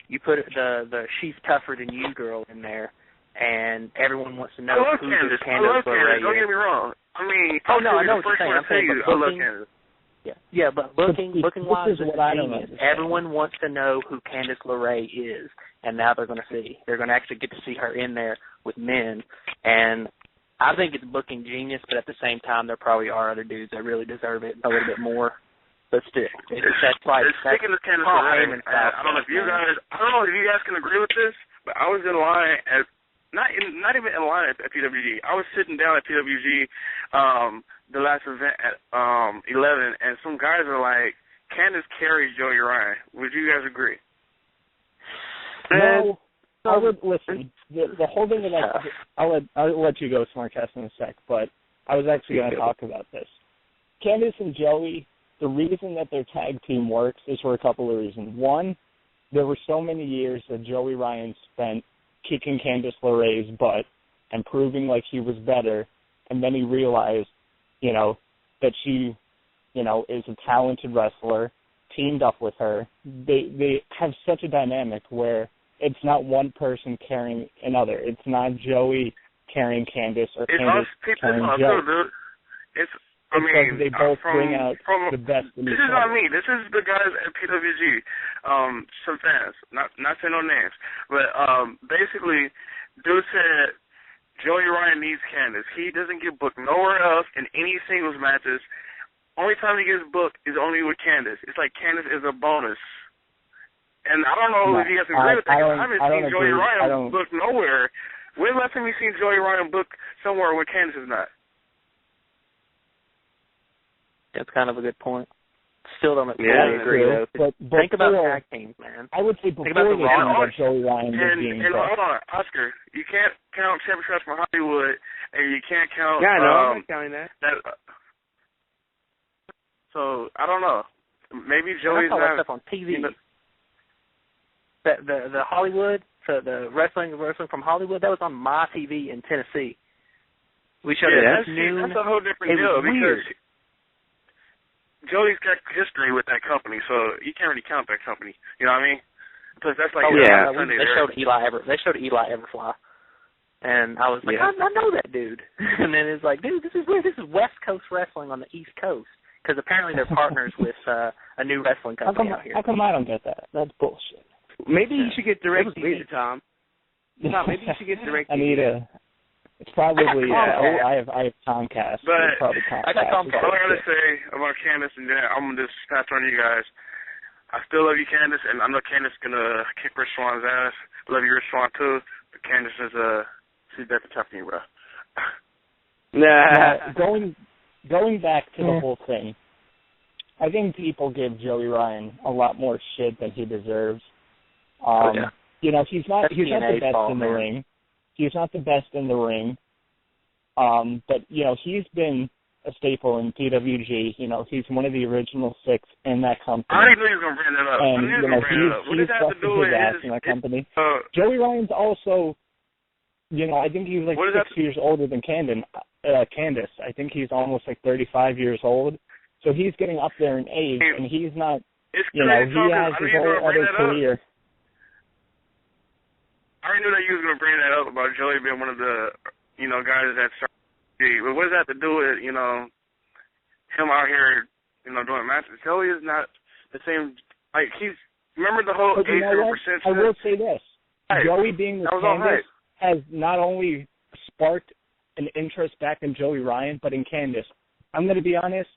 you put the she's tougher than you girl in there, and everyone wants to know who this Candice LeRae is. Don't get me wrong. I mean, I know what you're saying. I'm saying, I love Candice. Yeah, but booking-wise, this is what I don't understand. Everyone wants to know who Candice LeRae is, and now they're going to see. They're going to actually get to see her in there with men, and I think it's booking genius, but at the same time, there probably are other dudes that really deserve it a little bit more. But still, that's like speaking of Candice LeRae, I don't know if you guys can agree with this, but I was in line at not even in line at PWG. I was sitting down at PWG the last event at 11, and some guys are like, Candice carries Joey Ryan. Would you guys agree? No. I would listen. The whole thing about I'll let you go, Smartcast, in a sec, but I was actually going to talk about this. Candice and Joey, the reason that their tag team works is for a couple of reasons. One, there were so many years that Joey Ryan spent kicking Candice LeRae's butt and proving like he was better, and then he realized, that she, is a talented wrestler, teamed up with her. They have such a dynamic where it's not one person carrying another. It's not Joey carrying Candice or Candice carrying Joey. They both bring out the best in each other. This is not me. This is the guys at PWG. Some fans, not saying no names, but basically, dude said Joey Ryan needs Candice. He doesn't get booked nowhere else in any singles matches. Only time he gets booked is only with Candice. It's like Candice is a bonus. And I don't know if you guys agree with that. I haven't seen Joey Ryan booked nowhere. When's the last time you seen Joey Ryan booked somewhere where Candice is not? That's kind of a good point. Still don't agree, though. But think about tag teams, man. I would say before that Joey Ryan was being booked. Hold on, Oscar. You can't count Championship from Hollywood, and you can't count... Yeah, I know. I'm not counting that. So, I don't know. Maybe Joey's not... stuff on TV. The Hollywood, the wrestling from Hollywood, that was on my TV in Tennessee. We showed it at noon. That's a whole different deal. Because Joey's got history with that company, so you can't really count that company. You know what I mean? Because that's like they showed Eli Everfly, and I was like, I know that dude. And then it's like, dude, this is West Coast wrestling on the East Coast, because apparently they're partners with a new wrestling company out here. How come I don't get that? That's bullshit. Maybe you should get DirecTV, Tom. No, maybe you should get DirecTV. It's probably I have Comcast. But probably Comcast. I got Comcast. All I gotta say about Candice, and then I'm gonna just pass on you guys. I still love you, Candice, and I know Candice gonna kick Rich Swan's ass. Love you, Rich Swan too. But Candice is she's definitely tough to you, bro. Now, going back to the whole thing, I think people give Joey Ryan a lot more shit than he deserves. He's not the best in the ring. He's not the best in the ring, but, he's been a staple in PWG. He's one of the original 6 in that company. I didn't know he was going to bring that up. And, he's busted his ass in that company. Joey Ryan's also, I think he's like 6 years older than Candice. I think he's almost like 35 years old. So he's getting up there in age, and he's not It's You know, crazy he talking. has I his knew you were whole gonna bring other that up. career. I already knew that you was gonna bring that up about Joey being one of the, guys that started. But what does that have to do with, him out here, doing matches? Joey is not the same. Like remember the whole But you know what? 8% I will say this: Right. Joey being with That was all Candice right. has not only sparked an interest back in Joey Ryan, but in Candice. I'm going to be honest.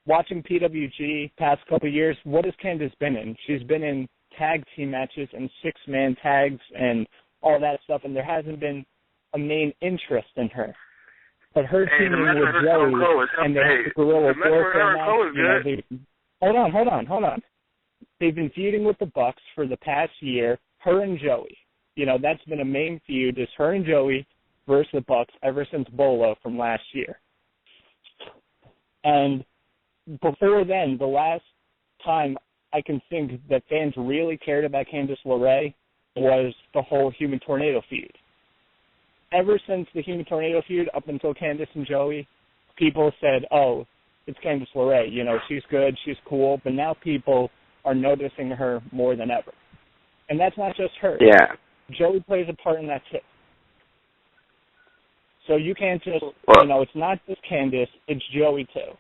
Watching PWG past couple of years, what has Candice been in? She's been in tag team matches and 6-man tags and all that stuff, and there hasn't been a main interest in her. But her teaming with Joey and the Guerrilla Warfare match, hold on. They've been feuding with the Bucks for the past year, her and Joey. That's been a main feud, is her and Joey versus the Bucks ever since Bolo from last year. And before then, the last time I can think that fans really cared about Candice LeRae was the whole Human Tornado feud. Ever since the Human Tornado feud, up until Candice and Joey, people said, oh, it's Candice LeRae. She's good, she's cool, but now people are noticing her more than ever. And that's not just her. Yeah. Joey plays a part in that too. So you can't just, it's not just Candice, it's Joey too.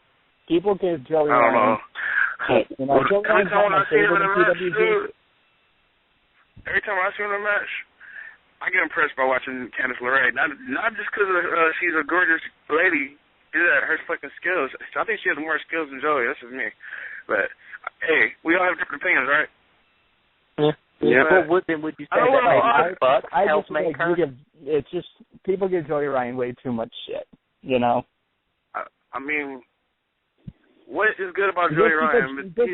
People give Joey I don't know. Joey Every Ryan's time not my I see him in favorite a in match, PWG. dude, every time I see him in a match, I get impressed by watching Candice LeRae. Not just because she's a gorgeous lady. Yeah, her fucking skills. I think she has more skills than Joey. That's just me. But hey, we all have different opinions, right? Yeah. Well, then would you say that Bucks help make her? It's just people give Joey Ryan way too much shit. I mean, what is good about Joey Ryan? Just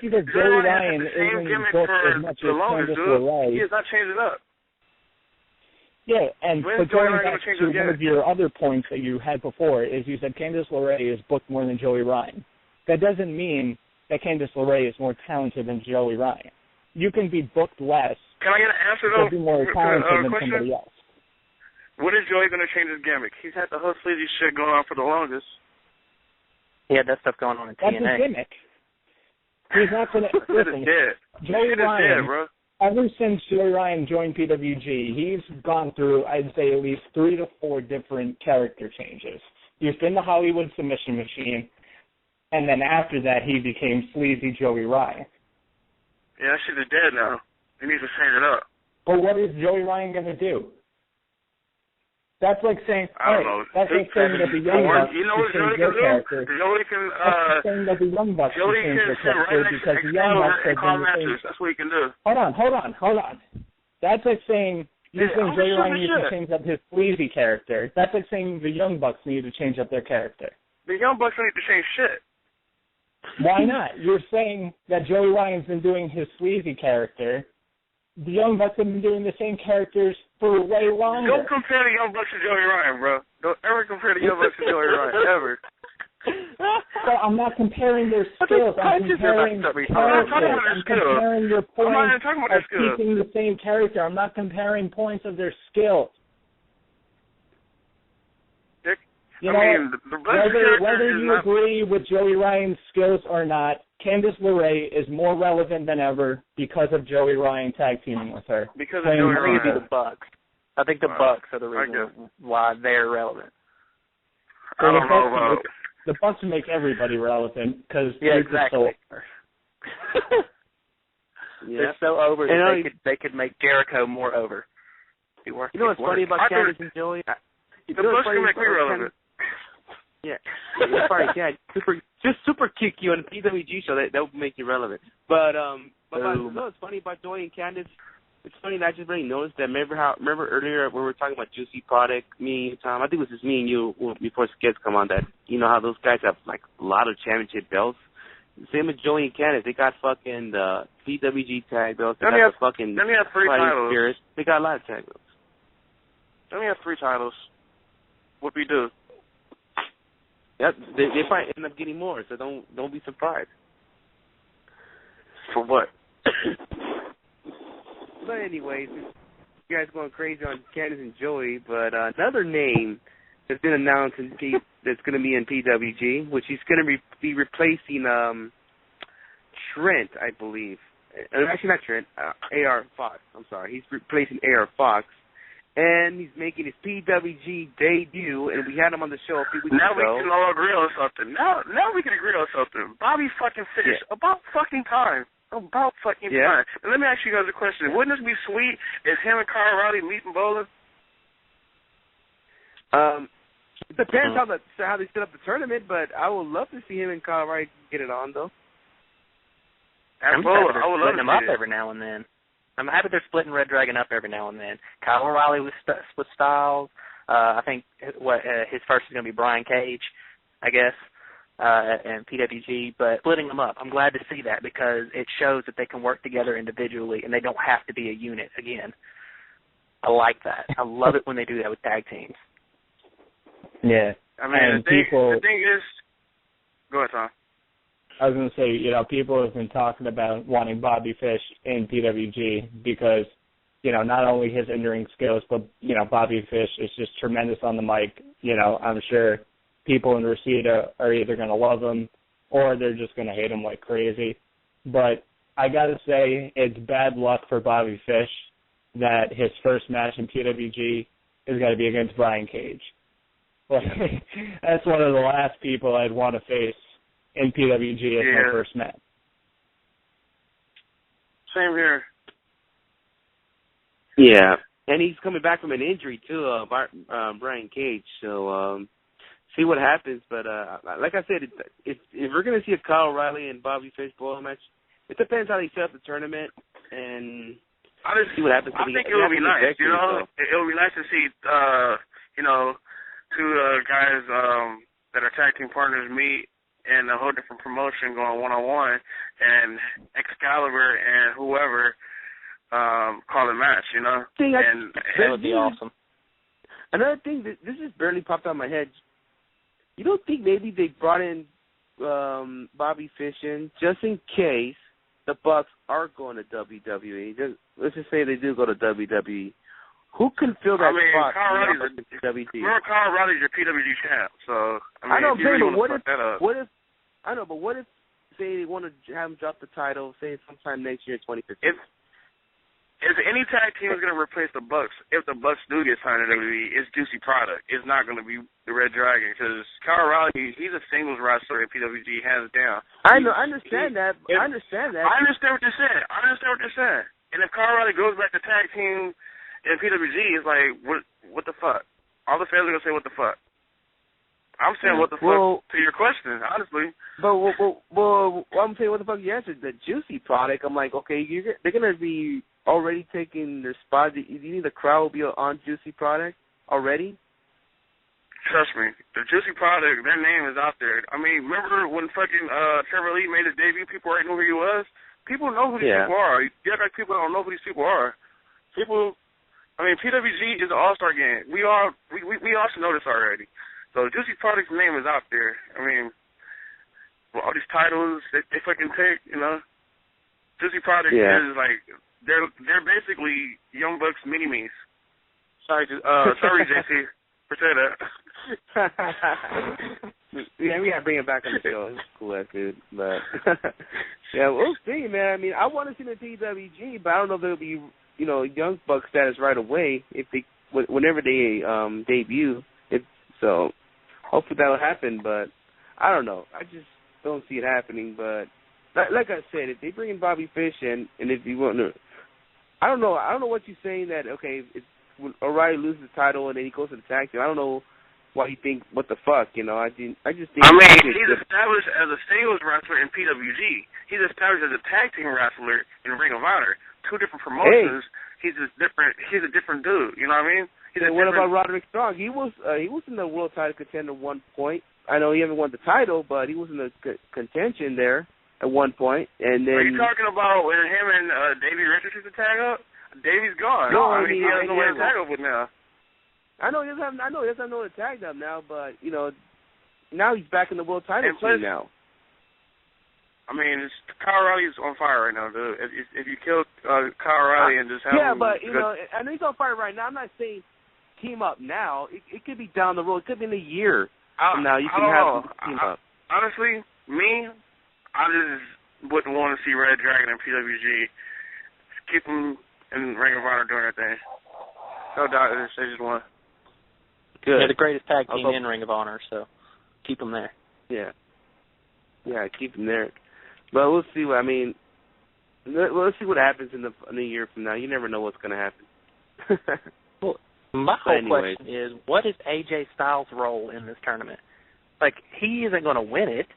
because Joey Ryan isn't booked as much as Candice LeRae. He has not changed it up. Yeah, and but going back to one again? of your other points that you had before is you said Candice LeRae is booked more than Joey Ryan. That doesn't mean that Candice LeRae is more talented than Joey Ryan. You can be booked less. Can I get an answer though? Be more talented than somebody else. When is Joey going to change his gimmick? He's had the whole sleazy shit going on for the longest. He had that stuff going on in TNA. That's his gimmick. He's not going to listen. Joey Ryan, bro. Ever since Joey Ryan joined PWG, he's gone through, I'd say, at least 3 to 4 different character changes. He's been the Hollywood Submission Machine, and then after that, he became sleazy Joey Ryan. Yeah, that shit is dead now. He needs to change it up. But what is Joey Ryan going to do? That's like saying, I don't know. That's like saying that the Young Bucks should change their character. Joey can, that's saying that the Young Bucks should change their character because the Young Bucks have been the same. That's what he can do. Hold on. That's like saying Joey Ryan needs to change up his sleazy character. That's like saying the Young Bucks need to change up their character. The Young Bucks don't need to change shit. Why not? You're saying that Joey Ryan's been doing his sleazy character. The Young Bucks have been doing the same characters for way longer. Don't compare the Young Bucks to Joey Ryan, bro. Don't ever compare the Young Bucks to Joey Ryan, ever. So I'm not comparing their skills. I'm comparing characters. I'm comparing your points of keeping the same character. I'm not comparing points of their skills. Whether you agree with Joey Ryan's skills or not, Candice LeRae is more relevant than ever because of Joey Ryan tag teaming with her. Because of Joey Ryan. The Bucks. I think the Bucks are the reason why they're relevant. I don't know about... The Bucks make everybody relevant because they're just so over. They're so over that they could make Jericho more over. You know what's funny about Candice and Joey? The Bucks can make me relevant. Yeah, that's probably super kick you on the PWG show. That will make you relevant. But you know what's funny about Joey and Candice? It's funny that I just really noticed that. Remember earlier when we were talking about Juicy Product, me and Tom. I think it was just me and you before Skids come on. That you know how those guys have like a lot of championship belts. Same with Joey and Candice. They got fucking the PWG tag belts. They got the fucking. Let me have 3 titles. Spirit. They got a lot of tag belts. Let me have 3 titles. What we do? Yep, they probably end up getting more, so don't be surprised. For what? But anyways, you guys going crazy on Candice and Joey, but another name that's been announced that's going to be in PWG, which is going to be replacing Trent, I believe. Actually, not Trent. AR Fox. I'm sorry. He's replacing AR Fox. And he's making his PWG debut, and we had him on the show a few weeks ago. Now we can all agree on something. Now we can agree on something. Bobby fucking Fish. Yeah. About fucking time. About fucking time. And let me ask you guys a question. Wouldn't this be sweet if him and Kyle O'Reilly meet in bowling? It depends how they set up the tournament, but I would love to see him and Kyle O'Reilly get it on, though. I'm happy they're splitting them up every now and then. I'm happy they're splitting Red Dragon up every now and then. Kyle O'Reilly with Styles. I think his first is going to be Brian Cage, I guess, and PWG. But splitting them up, I'm glad to see that because it shows that they can work together individually and they don't have to be a unit again. I like that. I love it when they do that with tag teams. Yeah. I mean, the thing is, go ahead, Tom. I was going to say, people have been talking about wanting Bobby Fish in PWG because, not only his in-ring skills, but, Bobby Fish is just tremendous on the mic. I'm sure people in Reseda are either going to love him or they're just going to hate him like crazy. But I got to say, it's bad luck for Bobby Fish that his first match in PWG is going to be against Brian Cage. That's one of the last people I'd want to face in PWG as my first match. Same here. Yeah, and he's coming back from an injury too, Brian Cage. So see what happens. But like I said, if we're gonna see a Kyle O'Reilly and Bobby Fish bowling match, it depends how they set up the tournament and see what happens. I think it would be nice. It would be nice to see two guys that are tag team partners meet in a whole different promotion going one-on-one, and Excalibur and whoever call a match, That would be awesome. Another thing, this just barely popped out of my head. You don't think maybe they brought in Bobby Fish in just in case the Bucks are going to WWE? Let's just say they do go to WWE. Who can fill that spot? Kyle O'Reilly's your PWG champ, so I know, but what if say they want to have him drop the title, say sometime next year, 2015? If any tag team is going to replace the Bucks, if the Bucks do get signed to WWE, it's Juicy Product. It's not going to be the Red Dragon because Kyle O'Reilly, he's a singles wrestler in PWG, hands down. I understand that. I understand what you're saying. And if Kyle O'Reilly goes back to tag team in PWG, it's like, what the fuck? All the fans are going to say, what the fuck? I'm saying, what the fuck to your question, honestly. But, I'm saying, what the fuck you answered? The Juicy Product, I'm like, okay, they're going to be already taking their spot. Do you think the crowd will be on Juicy Product already? Trust me. The Juicy Product, their name is out there. I mean, remember when fucking Trevor Lee made his debut, people already knew who he was? People know who these people are. You act like people don't know who these people are. PWG is an all-star game. We all should know this already. So Juicy Product's name is out there. I mean, all these titles they fucking take, Juicy Product is like they're basically Young Bucks mini-me's. Sorry, JC, for saying that. Yeah, we gotta bring him back on the show. He's a cool ass dude, but yeah, we'll see, man. I mean, I want to see the PWG, but I don't know if there'll be Young Buck status right away if whenever they debut. So hopefully that'll happen, but I don't know. I just don't see it happening. But like I said, if they bring in Bobby Fish and if you want to, I don't know what you're saying that when O'Reilly loses the title and then he goes to the tag team. I don't know why you think what the fuck, I just think. He's established as a singles wrestler in PWG. He's established as a tag team wrestler in Ring of Honor. Two different promotions. Hey. He's a different dude. You know what I mean? What about Roderick Strong? He was in the world title contender at one point. I know he haven't won the title, but he was in the contention there at one point. And then are you talking about when him and Davey Richards used to tag up? Davey's gone. No, he has no way to tag up with now. I know he doesn't have no to tag them now, but now he's back in the world title scene now. I mean, Kyle O'Reilly's on fire right now, dude. If you kill Kyle O'Reilly and just have him... Yeah, but, I know he's on fire right now. I'm not saying team up now. It could be down the road. It could be in a year from now. You can have them team up. Honestly, wouldn't want to see Red Dragon and PWG. Keep them in Ring of Honor doing their thing. No doubt they just won. Good. They're the greatest tag team in Ring of Honor, so keep them there. Yeah. Yeah, keep them there. But we'll see. Let's see what happens in a year from now. You never know what's going to happen. Well, my whole question is, what is AJ Styles' role in this tournament? Like, he isn't going to win it,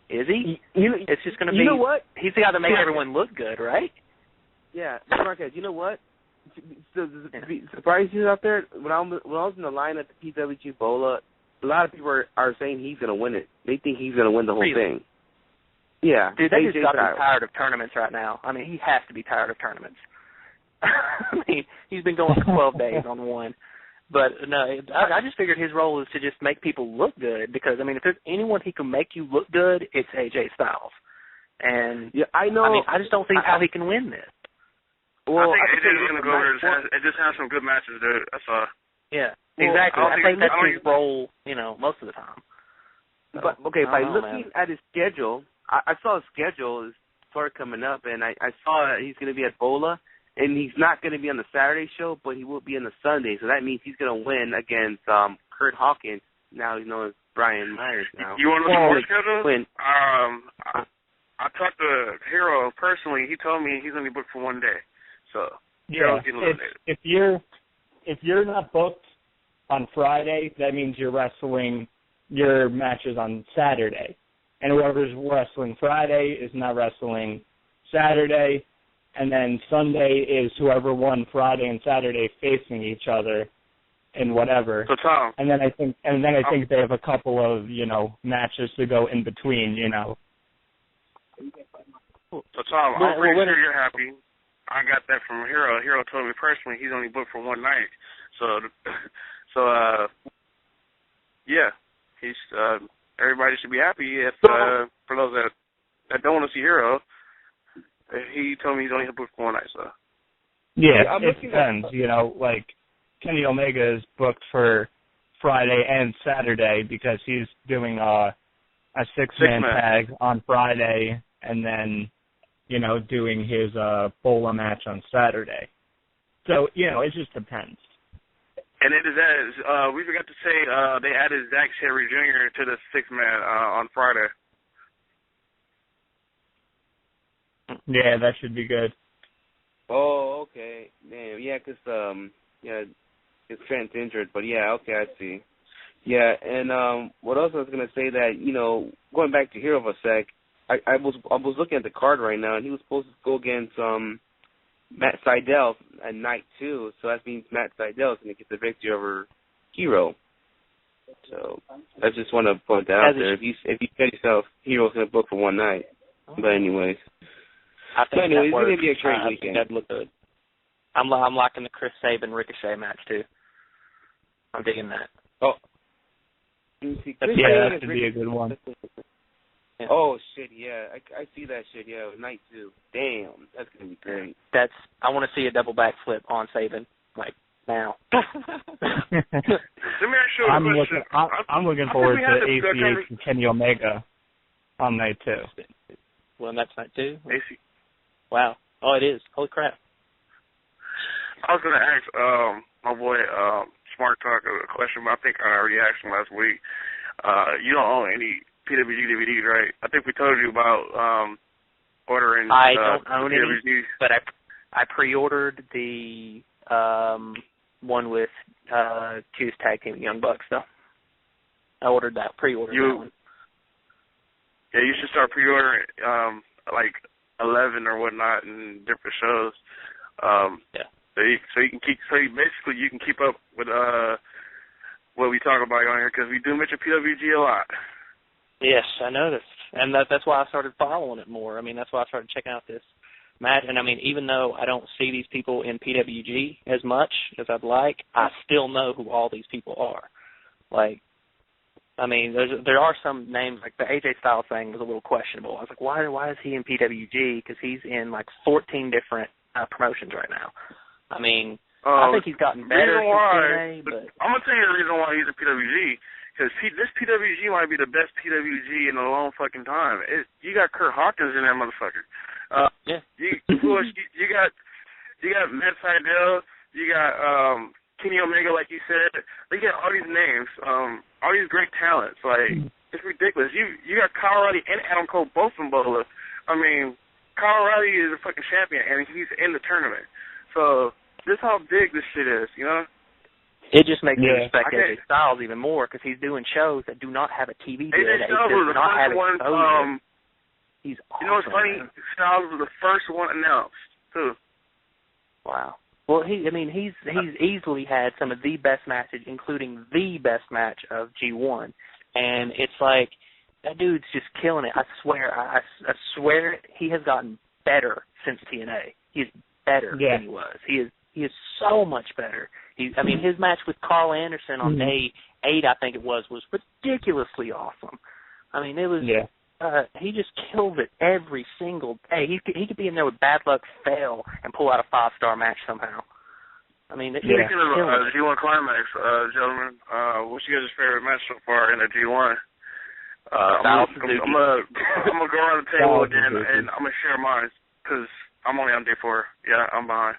is he? It's just going to be. You know what? He's the guy to make everyone look good, right? Yeah, Marquez. You know what? Surprise you out there. When I was in the line at the PWG Bola, a lot of people are saying he's going to win it. They think he's going to win the whole thing. Yeah. Dude, they just got to be tired of tournaments right now. I mean, he has to be tired of tournaments. I mean, he's been going for 12 days on one. But, no, I just figured his role is to just make people look good because, I mean, if there's anyone who can make you look good, it's AJ Styles. And, yeah, I know. I mean, I just don't see how he can win this. Well, I think AJ's going to go over and just have some good matches, dude. That's all. Yeah, exactly. I think that's his role, most of the time. So, but, okay, by looking at his schedule, I saw his schedule is sort of coming up, and I saw he's going to be at Bola, and he's not going to be on the Saturday show, but he will be on the Sunday, so that means he's going to win against Kurt Hawkins. Now he's known as Brian Myers now. You want to know more schedule? I talked to Hero personally. He told me he's only booked for one day. So yeah, if you're not booked on Friday, that means you're wrestling your matches on Saturday. And whoever's wrestling Friday is not wrestling Saturday, and then Sunday is whoever won Friday and Saturday facing each other and whatever. So Tom, and then I think they have a couple of matches to go in between. So Tom, I'm pretty sure you're happy. I got that from Hero. Hero told me personally he's only booked for one night. Yeah, he's everybody should be happy if for those that don't want to see Hero. He told me he's only booked for one night. So yeah, it depends. Like Kenny Omega is booked for Friday and Saturday because he's doing a six-man tag on Friday and then doing his Bola match on Saturday. So, it just depends. And it is we forgot to say they added Zack Sabre Jr. to the six-man on Friday. Yeah, that should be good. Oh, okay. Damn, yeah, because, it's Trent's injured, but yeah, okay, I see. Yeah, and what else I was going to say that, going back to Hero for a sec, I was looking at the card right now, and he was supposed to go against Matt Sydal at night 2, so that means Matt Sydal is going to get the victory over Hero. So I just want to point that out there. If you get yourself, Hero's going to book for one night. But anyways, it's going to be a great weekend. That'd look good. I'm liking the Chris Sabin Ricochet match too. I'm digging that. Oh, that should be a good one. Yeah. Oh shit! Yeah, I see that shit. Yeah, night 2. Damn, that's gonna be great. I want to see a double backflip on Sabin like now. Let me ask you a question. I'm looking forward to ACH and Kenny Omega on night 2. Well, that's night 2. AC. Wow. Oh, it is. Holy crap. I was gonna ask my boy Smart Talk a question, but I think I already asked him last week. You don't own any PWG DVDs, right? I think we told you about ordering. I don't own PWG. any, but I pre-ordered the one with Q's Tag Team Young Bucks, though. I pre-ordered that one. Yeah, you should start pre-ordering like 11 or whatnot in different shows. Yeah. So you can keep up with what we talk about on here because we do mention PWG a lot. Yes, I noticed, and that's why I started following it more. I mean, that's why I started checking out this match. And I mean, even though I don't see these people in PWG as much as I'd like, I still know who all these people are. Like, I mean, there are some names, like the AJ Styles thing was a little questionable. I was like, why is he in PWG? Because he's in like 14 different promotions right now. I mean, I think he's gotten better since TNA, but I'm gonna tell you the reason why he's in PWG. Because this PWG might be the best PWG in a long fucking time. You got Kurt Hawkins in that motherfucker. Yeah. You got Matt Sydal. You got Kenny Omega, like you said. You got all these names, all these great talents. Like, it's ridiculous. You got Kyle O'Reilly and Adam Cole both in Bola. I mean, Kyle O'Reilly is a fucking champion, and he's in the tournament. So this is how big this shit is, you know? It just makes me respect AJ Styles even more because he's doing shows that do not have a TV deal. AJ Styles was the first one. He's awesome. You know what's funny? Styles was the first one announced too. Wow. Well, he's easily had some of the best matches, including the best match of G1, and it's like that dude's just killing it. I swear, he has gotten better since TNA. He's better than he was. He is so much better. His match with Carl Anderson on day 8, I think it was ridiculously awesome. I mean, it was. Yeah. He just killed it every single day. He could be in there with Bad Luck Fail and pull out a 5-star match somehow. I mean, speaking of G1 Climax, gentlemen, what's your guys' favorite match so far in the G1? I'm gonna go around the table again, and I'm gonna share mine because I'm only on day 4. Yeah, I'm behind.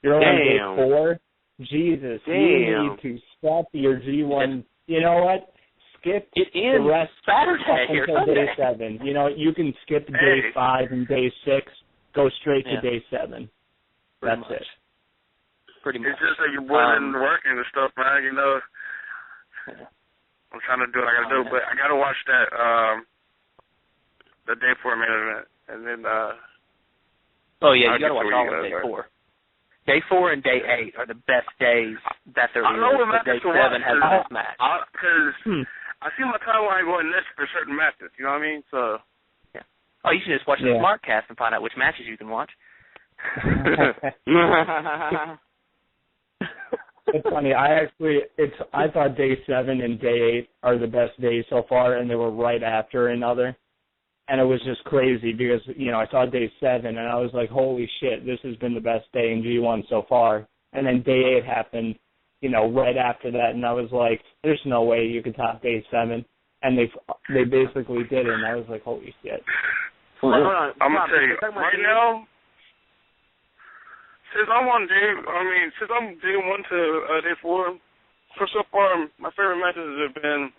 You're on day 4. Jesus, you need to stop your G1. You know what? Skip the rest Saturday until day 7. You know, you can skip day 5 and day 6. Go straight to day 7. That's it. Pretty much. It's just that you're putting in work and stuff, man. You know, I'm trying to do what I gotta do, but I gotta watch that the day 4 main event, and then. You gotta watch all of day 4. Day 4 and day 8 are the best days that there is. But day 7 has the best match. Because I see my timeline going next for certain matches. You know what I mean? So. Yeah. Oh, you should just watch the SmartCast and find out which matches you can watch. It's funny. I thought day 7 and day 8 are the best days so far, and they were right after another. And it was just crazy because, you know, I saw day 7 and I was like, holy shit, this has been the best day in G1 so far. And then day 8 happened, you know, right after that, and I was like, there's no way you could top day 7. And they basically did it, and I was like, holy shit. Hold on. I'm going to tell you, right now, since I'm day 1 to day 4, so far, my favorite matches have been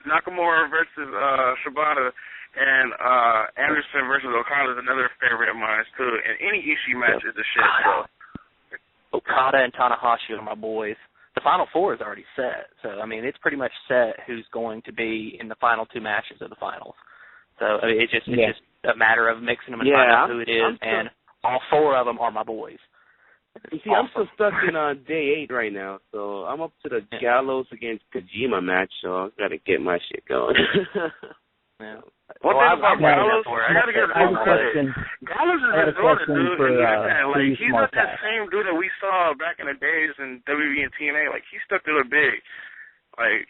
Nakamura versus Shibata, and Anderson versus Okada is another favorite of mine, too. And any Ishii match is a shit, so. Okada and Tanahashi are my boys. The Final 4 is already set. So, I mean, it's pretty much set who's going to be in the final 2 matches of the finals. So, I mean, it's just a matter of mixing them and finding out who it is, and all 4 of them are my boys. You see, I'm still stuck in day 8 right now, so I'm up to the Gallows against Kojima match, so I've got to get my shit going. One thing about Gallows, I gotta get a question. Gallows is a dude. Like, he's not that same dude that we saw back in the days in WWE and TNA. Like, he stuck to the big. Like,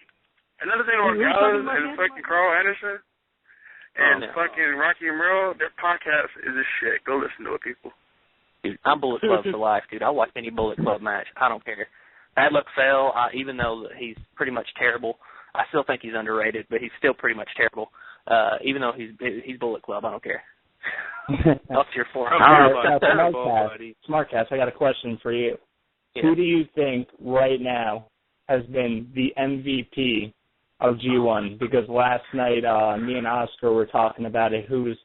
another thing about Gallows and fucking Carl Anderson and fucking Rocky and Merle, their podcast is a shit. Go listen to it, people. Dude, I'm Bullet Club for life, dude. I'll watch any Bullet Club match. I don't care. Bad Luck Fell, even though he's pretty much terrible, I still think he's underrated, but he's still pretty much terrible. Even though he's Bullet Club, I don't care. I'll cheer for him. SmartCast, I got a question for you. Yeah. Who do you think right now has been the MVP of G1? Because last night, me and Oscar were talking about it. Who's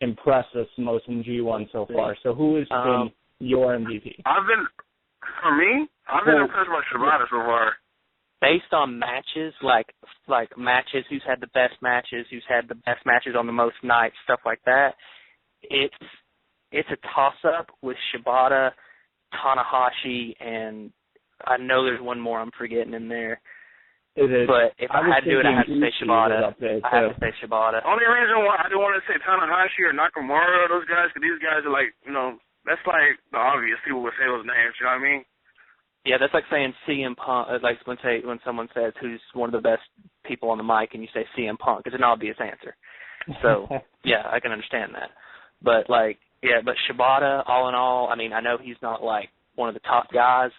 impressed us most in G1 so far? So who has been your MVP? I've been impressed by Shibata so far. Based on matches, like matches, who's had the best matches, who's had the best matches on the most nights, stuff like that, it's a toss-up with Shibata, Tanahashi, and I know there's one more I'm forgetting in there. It is. But if I had to do it, I have to say Shibata. I have to say Shibata. Only reason why I didn't want to say Tanahashi or Nakamura, those guys, because these guys are like, you know, that's like the obvious. People would say those names, you know what I mean? Yeah, that's like saying CM Punk. Like when someone says who's one of the best people on the mic, and you say CM Punk, it's an obvious answer. So yeah, I can understand that. But but Shibata, all in all, I mean, I know he's not like one of the top guys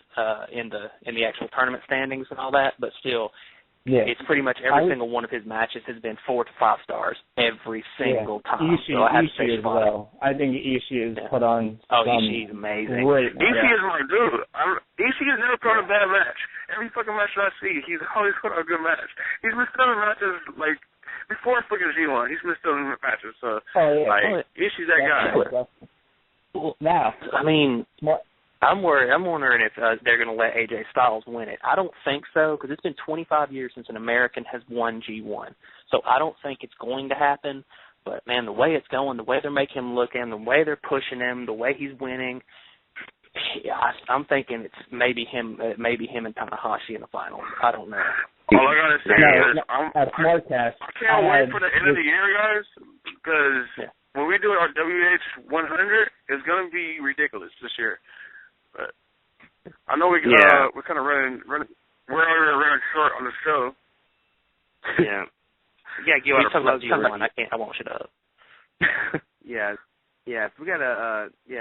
in the actual tournament standings and all that, but still, It's pretty much every single one of his matches has been 4 to 5 stars every single time. Ishii, so I have to Ishii say as well. I think Ishii has put on Ishii's amazing. Great Ishii is my dude. Ishii has never put on a bad match. Every fucking match I see, he's always put on a good match. He's missed other matches, like, before fucking G1. He's missed other matches. So, Ishii's that guy. Well, now, I mean, I'm wondering if they're going to let AJ Styles win it. I don't think so, because it's been 25 years since an American has won G1. So I don't think it's going to happen. But, man, the way it's going, the way they're making him look in, the way they're pushing him, the way he's winning, I'm thinking it's maybe him and Tanahashi in the final. I don't know. All I got to say is at Smartcast, I can't wait for the end of the year, guys, because when we do our WH 100, it's going to be ridiculous this year. But I know we're kind of running. We're already running short on the show. Yeah. Yeah, give out a plug. I won't shut up. Yeah. So we got we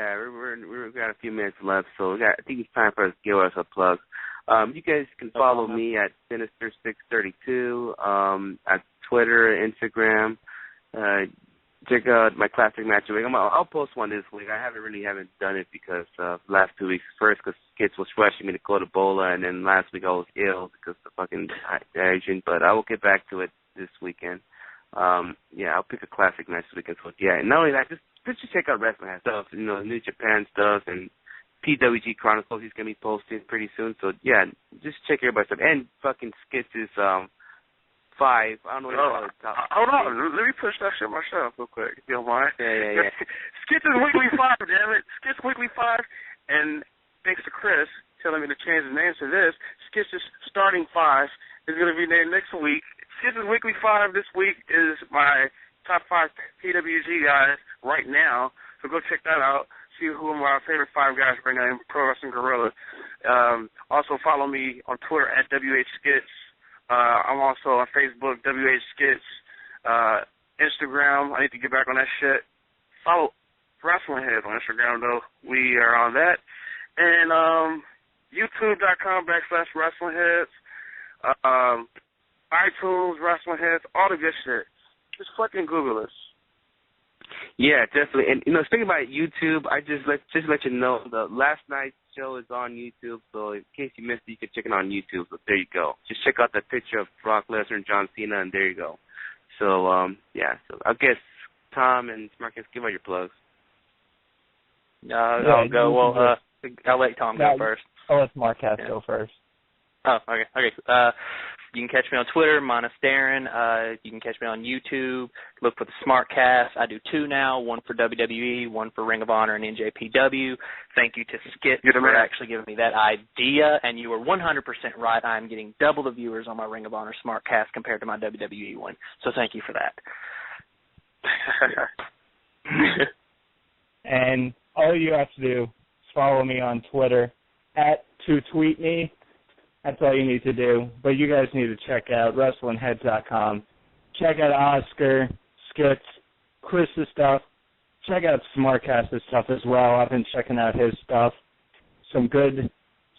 got a few minutes left, so I think it's time for us to give us a plug. You guys can follow me at Sinister632 at Twitter, Instagram. Check out my classic match of the week. I'll post one this week. I haven't done it because last 2 weeks. First, because kids was rushing me to go to Bola, and then last week I was ill because of the fucking agent. But I will get back to it this weekend. I'll pick a classic match this weekend. So and not only that, just check out wrestling stuff. New Japan stuff and PWG Chronicles. He's gonna be posting pretty soon. So just check everybody's stuff. And fucking Skits is 5. I don't know what you call it. Hold on. Let me push that shit myself real quick, if you don't mind. Yeah. Skits is weekly 5, damn it. Skits weekly 5. And thanks to Chris telling me to change the name to this, Skits is starting 5 is going to be named next week. Skits is weekly 5 this week is my top 5 PWG guys right now. So go check that out. See who are my favorite 5 guys right now in Pro Wrestling Guerrilla. Also follow me on Twitter at WHSkits. I'm also on Facebook, WH Skits, Instagram. I need to get back on that shit. Follow Wrestling Heads on Instagram, though. We are on that. And YouTube.com/Wrestling Heads. iTunes, Wrestling Heads, all the good shit. Just fucking Google us. Yeah, definitely. And speaking about YouTube, I just let you know the last night's show is on YouTube. So in case you missed it, you can check it on YouTube. So there you go. Just check out that picture of Brock Lesnar and John Cena, and there you go. So So I guess Tom and Marcus, give out your plugs. I'll go. Well, I'll let Tom go first. I'll let Marcus go first. Oh, okay. You can catch me on Twitter, Monasterin. You can catch me on YouTube. Look for the Smartcast. I do 2 now, one for WWE, one for Ring of Honor and NJPW. Thank you to Skit for actually giving me that idea, and you were 100% right. I'm getting double the viewers on my Ring of Honor Smartcast compared to my WWE one, so thank you for that. And all you have to do is follow me on Twitter at @2tweetme. That's all you need to do. But you guys need to check out WrestlingHeads.com. Check out Oscar, Skits, Chris's stuff. Check out Smartcast's stuff as well. I've been checking out his stuff. Some good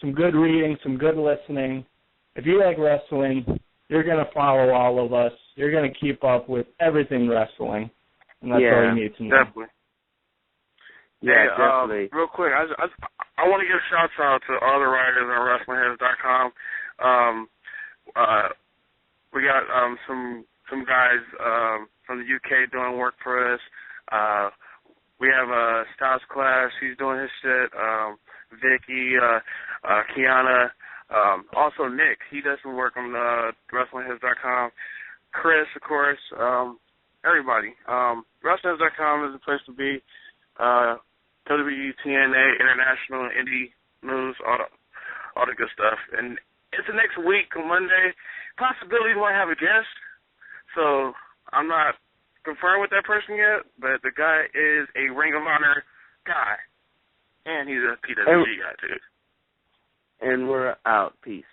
reading, some good listening. If you like wrestling, you're going to follow all of us. You're going to keep up with everything wrestling. And that's all you need to know. Definitely. Yeah, definitely. Real quick, I want to give shout out to all the writers on WrestlingHeads.com. We got some guys from the UK doing work for us. We have Styles Clash. He's doing his shit. Vicky, Kiana, also Nick. He does some work on WrestlingHeads.com. Chris, of course. Everybody. WrestlingHeads.com is the place to be. WTNA, International, Indie News, all the good stuff. And it's the next week, Monday. Possibility we might have a guest. So I'm not confirmed with that person yet, but the guy is a Ring of Honor guy. And he's a PWG guy, too. And we're out. Peace.